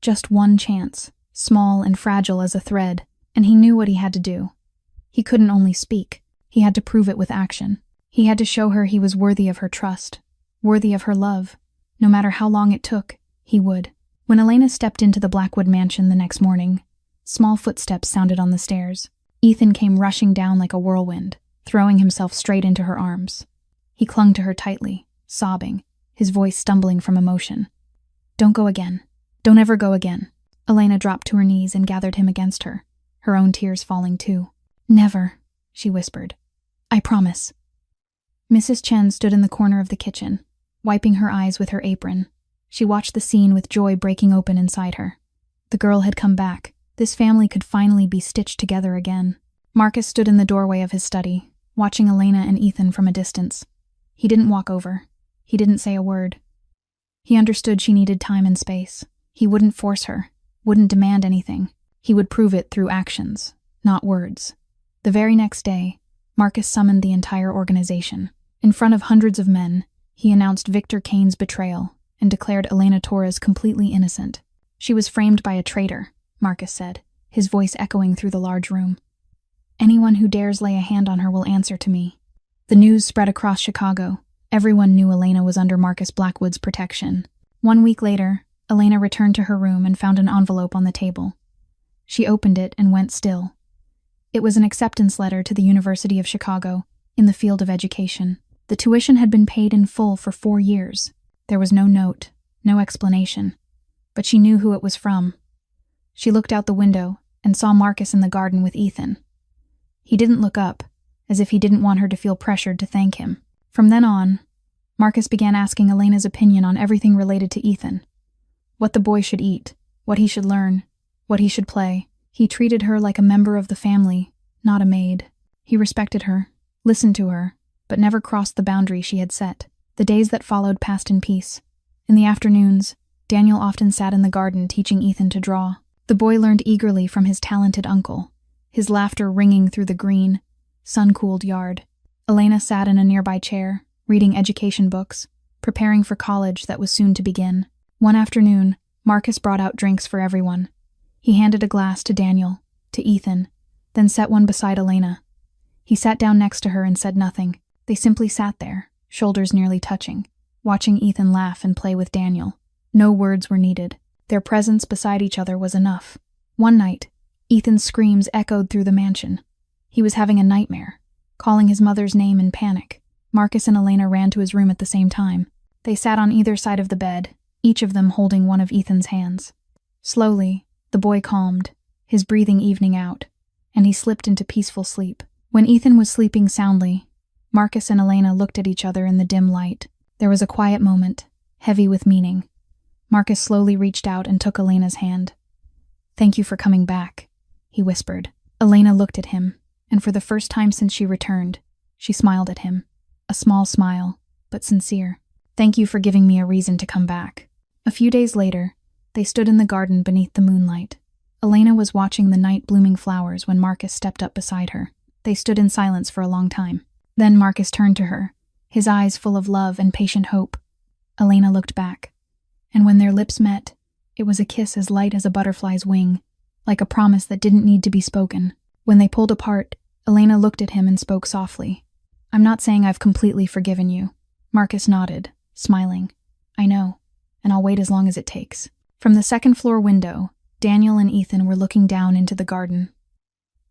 Just one chance, small and fragile as a thread, and he knew what he had to do. He couldn't only speak, he had to prove it with action. He had to show her he was worthy of her trust, worthy of her love. No matter how long it took, he would. When Elena stepped into the Blackwood mansion the next morning, small footsteps sounded on the stairs. Ethan came rushing down like a whirlwind, throwing himself straight into her arms. He clung to her tightly, sobbing, his voice stumbling from emotion. "Don't go again. Don't ever go again." Elena dropped to her knees and gathered him against her, her own tears falling too. "Never," she whispered. "I promise." Mrs. Chen stood in the corner of the kitchen, wiping her eyes with her apron. She watched the scene with joy breaking open inside her. The girl had come back. This family could finally be stitched together again. Marcus stood in the doorway of his study, watching Elena and Ethan from a distance. He didn't walk over. He didn't say a word. He understood she needed time and space. He wouldn't force her, wouldn't demand anything. He would prove it through actions, not words. The very next day, Marcus summoned the entire organization. In front of hundreds of men, he announced Victor Kane's betrayal and declared Elena Torres completely innocent. "She was framed by a traitor," Marcus said, his voice echoing through the large room. "Anyone who dares lay a hand on her will answer to me." The news spread across Chicago. Everyone knew Elena was under Marcus Blackwood's protection. 1 week later, Elena returned to her room and found an envelope on the table. She opened it and went still. It was an acceptance letter to the University of Chicago, in the field of education. The tuition had been paid in full for 4 years. There was no note, no explanation. But she knew who it was from. She looked out the window and saw Marcus in the garden with Ethan. He didn't look up, as if he didn't want her to feel pressured to thank him. From then on, Marcus began asking Elena's opinion on everything related to Ethan. What the boy should eat, what he should learn, what he should play. He treated her like a member of the family, not a maid. He respected her, listened to her, but never crossed the boundary she had set. The days that followed passed in peace. In the afternoons, Daniel often sat in the garden teaching Ethan to draw. The boy learned eagerly from his talented uncle, his laughter ringing through the green, sun-cooled yard. Elena sat in a nearby chair, reading education books, preparing for college that was soon to begin. One afternoon, Marcus brought out drinks for everyone. He handed a glass to Daniel, to Ethan, then set one beside Elena. He sat down next to her and said nothing. They simply sat there, shoulders nearly touching, watching Ethan laugh and play with Daniel. No words were needed. Their presence beside each other was enough. One night, Ethan's screams echoed through the mansion. He was having a nightmare, calling his mother's name in panic. Marcus and Elena ran to his room at the same time. They sat on either side of the bed, each of them holding one of Ethan's hands. Slowly, the boy calmed, his breathing evening out, and he slipped into peaceful sleep. When Ethan was sleeping soundly, Marcus and Elena looked at each other in the dim light. There was a quiet moment, heavy with meaning. Marcus slowly reached out and took Elena's hand. "Thank you for coming back," he whispered. Elena looked at him, and for the first time since she returned, she smiled at him. A small smile, but sincere. "Thank you for giving me a reason to come back." A few days later, they stood in the garden beneath the moonlight. Elena was watching the night-blooming flowers when Marcus stepped up beside her. They stood in silence for a long time. Then Marcus turned to her, his eyes full of love and patient hope. Elena looked back, and when their lips met, It was a kiss as light as a butterfly's wing, like a promise that didn't need to be spoken. When they pulled apart, Elena looked at him and spoke softly. "I'm not saying I've completely forgiven you." Marcus nodded, smiling. "I know, and I'll wait as long as it takes." From the second-floor window, Daniel and Ethan were looking down into the garden.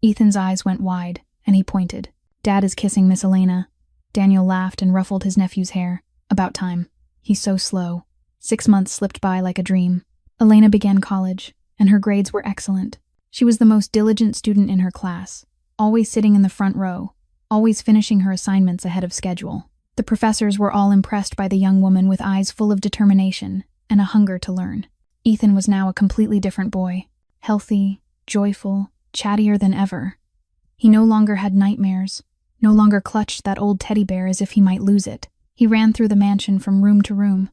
Ethan's eyes went wide, and he pointed. "Dad is kissing Miss Elena." Daniel laughed and ruffled his nephew's hair. "About time. He's so slow." 6 months slipped by like a dream. Elena began college, and her grades were excellent. She was the most diligent student in her class, always sitting in the front row, always finishing her assignments ahead of schedule. The professors were all impressed by the young woman with eyes full of determination and a hunger to learn. Ethan was now a completely different boy, healthy, joyful, chattier than ever. He no longer had nightmares, no longer clutched that old teddy bear as if he might lose it. He ran through the mansion from room to room,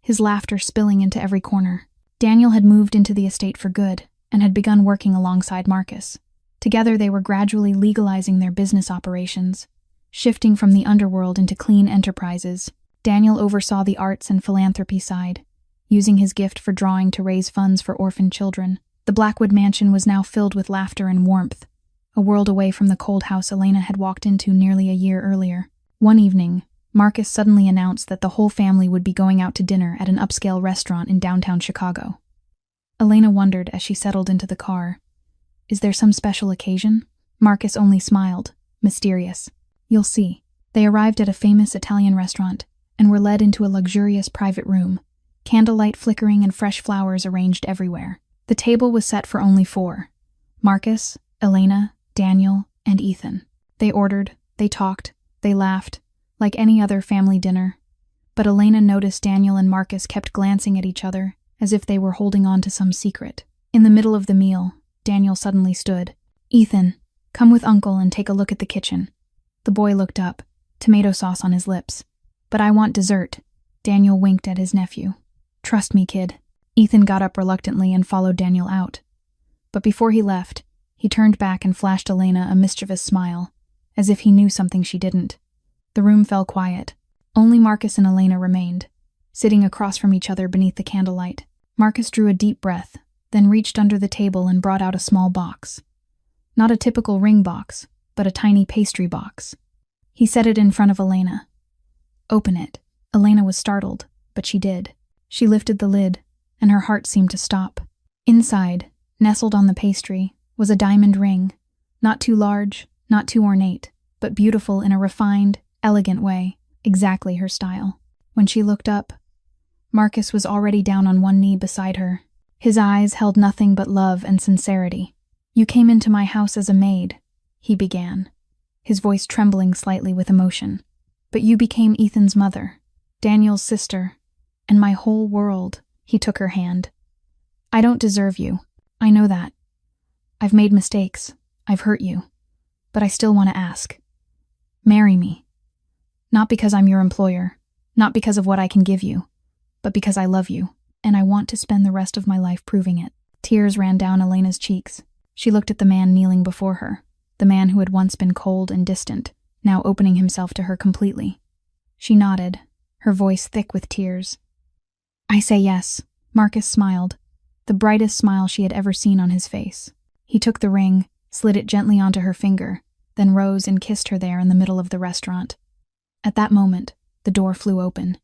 his laughter spilling into every corner. Daniel had moved into the estate for good and had begun working alongside Marcus. Together they were gradually legalizing their business operations, shifting from the underworld into clean enterprises. Daniel oversaw the arts and philanthropy side, using his gift for drawing to raise funds for orphan children. The Blackwood mansion was now filled with laughter and warmth, a world away from the cold house Elena had walked into nearly a year earlier. One evening, Marcus suddenly announced that the whole family would be going out to dinner at an upscale restaurant in downtown Chicago. Elena wondered as she settled into the car. "Is there some special occasion?" Marcus only smiled, mysterious. "You'll see." They arrived at a famous Italian restaurant and were led into a luxurious private room, candlelight flickering and fresh flowers arranged everywhere. The table was set for only 4: Marcus, Elena, Daniel, and Ethan. They ordered, they talked, they laughed, like any other family dinner. But Elena noticed Daniel and Marcus kept glancing at each other, as if they were holding on to some secret. In the middle of the meal, Daniel suddenly stood. "Ethan, come with Uncle and take a look at the kitchen." The boy looked up, tomato sauce on his lips. "But I want dessert." Daniel winked at his nephew. "Trust me, kid." Ethan got up reluctantly and followed Daniel out. But before he left, he turned back and flashed Elena a mischievous smile, as if he knew something she didn't. The room fell quiet. Only Marcus and Elena remained, sitting across from each other beneath the candlelight. Marcus drew a deep breath, then reached under the table and brought out a small box. Not a typical ring box, but a tiny pastry box. He set it in front of Elena. "Open it." Elena was startled, but she did. She lifted the lid, and her heart seemed to stop. Inside, nestled on the pastry, was a diamond ring, not too large, not too ornate, but beautiful in a refined, elegant way, exactly her style. When she looked up, Marcus was already down on one knee beside her. His eyes held nothing but love and sincerity. "You came into my house as a maid," he began, his voice trembling slightly with emotion. "But you became Ethan's mother, Daniel's sister, and my whole world." He took her hand. "I don't deserve you. I know that. I've made mistakes. I've hurt you. But I still want to ask. Marry me. Not because I'm your employer, not because of what I can give you, but because I love you, and I want to spend the rest of my life proving it." Tears ran down Elena's cheeks. She looked at the man kneeling before her, the man who had once been cold and distant, now opening himself to her completely. She nodded, her voice thick with tears. "I say yes." Marcus smiled, the brightest smile she had ever seen on his face. He took the ring, slid it gently onto her finger, then rose and kissed her there in the middle of the restaurant. At that moment, the door flew open.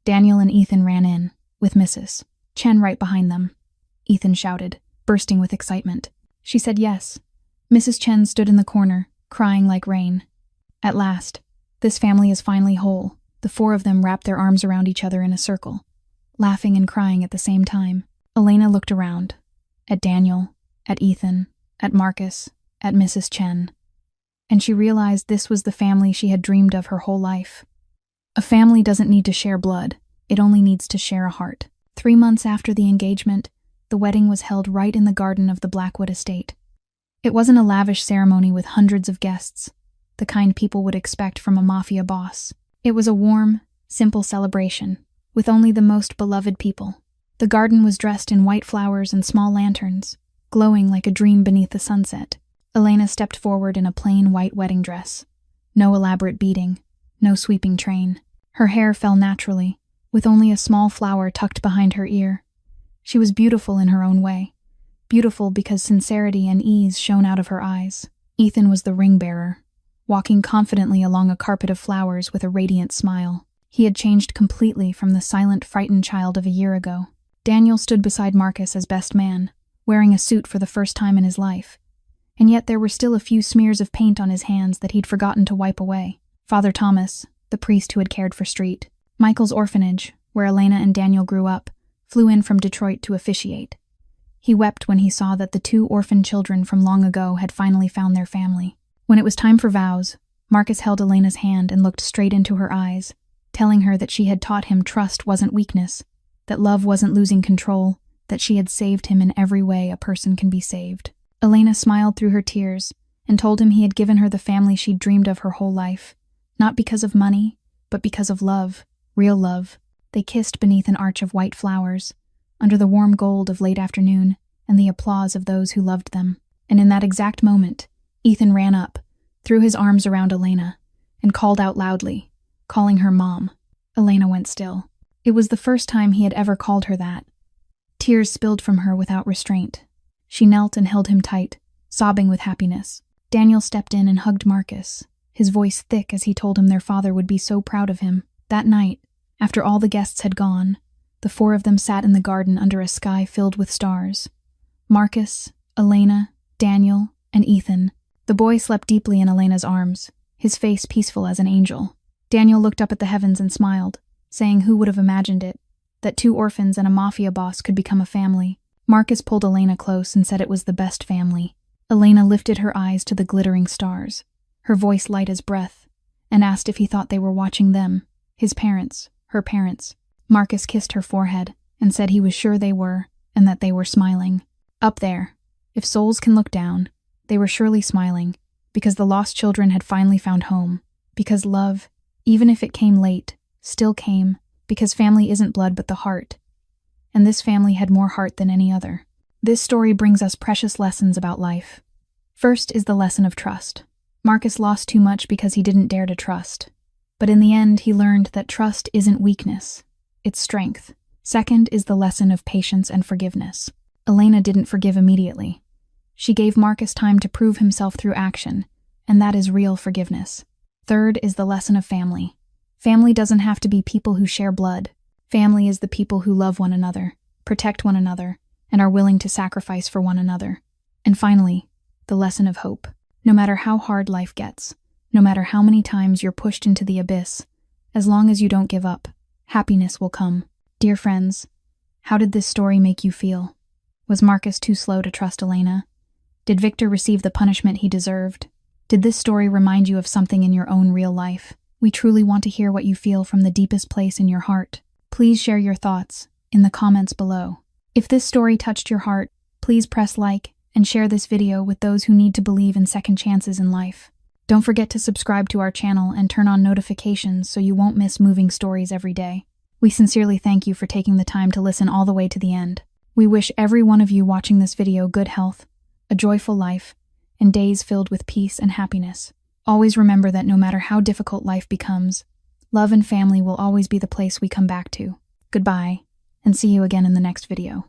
Daniel and Ethan ran in, with Mrs. Chen right behind them. Ethan shouted, bursting with excitement. She said yes. Mrs. Chen stood in the corner, crying like rain. At last, this family is finally whole. The 4 of them wrapped their arms around each other in a circle, laughing and crying at the same time. Elena looked around, at Daniel, at Ethan, at Marcus, at Mrs. Chen, and she realized this was the family she had dreamed of her whole life. A family doesn't need to share blood, it only needs to share a heart. 3 months after the engagement, the wedding was held right in the garden of the Blackwood estate. It wasn't a lavish ceremony with hundreds of guests, the kind people would expect from a Mafia boss. It was a warm, simple celebration, with only the most beloved people. The garden was dressed in white flowers and small lanterns, glowing like a dream beneath the sunset. Elena stepped forward in a plain white wedding dress. No elaborate beading, no sweeping train. Her hair fell naturally, with only a small flower tucked behind her ear. She was beautiful in her own way. Beautiful because sincerity and ease shone out of her eyes. Ethan was the ring-bearer, walking confidently along a carpet of flowers with a radiant smile. He had changed completely from the silent, frightened child of a year ago. Daniel stood beside Marcus as best man, wearing a suit for the first time in his life. And yet there were still a few smears of paint on his hands that he'd forgotten to wipe away. Father Thomas, the priest who had cared for Street, Michael's orphanage, where Elena and Daniel grew up, flew in from Detroit to officiate. He wept when he saw that the 2 orphan children from long ago had finally found their family. When it was time for vows, Marcus held Elena's hand and looked straight into her eyes, telling her that she had taught him trust wasn't weakness, that love wasn't losing control, that she had saved him in every way a person can be saved. Elena smiled through her tears and told him he had given her the family she'd dreamed of her whole life, not because of money, but because of love, real love. They kissed beneath an arch of white flowers, under the warm gold of late afternoon and the applause of those who loved them. And in that exact moment, Ethan ran up, threw his arms around Elena, and called out loudly, calling her Mom. Elena went still. It was the first time he had ever called her that. Tears spilled from her without restraint. She knelt and held him tight, sobbing with happiness. Daniel stepped in and hugged Marcus, his voice thick as he told him their father would be so proud of him. That night, after all the guests had gone, the 4 of them sat in the garden under a sky filled with stars. Marcus, Elena, Daniel, and Ethan. The boy slept deeply in Elena's arms, his face peaceful as an angel. Daniel looked up at the heavens and smiled, saying who would have imagined it, that 2 orphans and a mafia boss could become a family. Marcus pulled Elena close and said it was the best family. Elena lifted her eyes to the glittering stars, her voice light as breath, and asked if he thought they were watching them, his parents, her parents. Marcus kissed her forehead and said he was sure they were, and that they were smiling. Up there, if souls can look down, they were surely smiling, because the lost children had finally found home, because love, even if it came late, still came, because family isn't blood but the heart. And this family had more heart than any other. This story brings us precious lessons about life. First is the lesson of trust. Marcus lost too much because he didn't dare to trust. But in the end, he learned that trust isn't weakness, it's strength. Second is the lesson of patience and forgiveness. Elena didn't forgive immediately. She gave Marcus time to prove himself through action, and that is real forgiveness. Third is the lesson of family. Family doesn't have to be people who share blood. Family is the people who love one another, protect one another, and are willing to sacrifice for one another. And finally, the lesson of hope. No matter how hard life gets, no matter how many times you're pushed into the abyss, as long as you don't give up, happiness will come. Dear friends, how did this story make you feel? Was Marcus too slow to trust Elena? Did Victor receive the punishment he deserved? Did this story remind you of something in your own real life? We truly want to hear what you feel from the deepest place in your heart. Please share your thoughts in the comments below. If this story touched your heart, please press like and share this video with those who need to believe in second chances in life. Don't forget to subscribe to our channel and turn on notifications so you won't miss moving stories every day. We sincerely thank you for taking the time to listen all the way to the end. We wish every one of you watching this video good health, a joyful life, and days filled with peace and happiness. Always remember that no matter how difficult life becomes, love and family will always be the place we come back to. Goodbye, and see you again in the next video.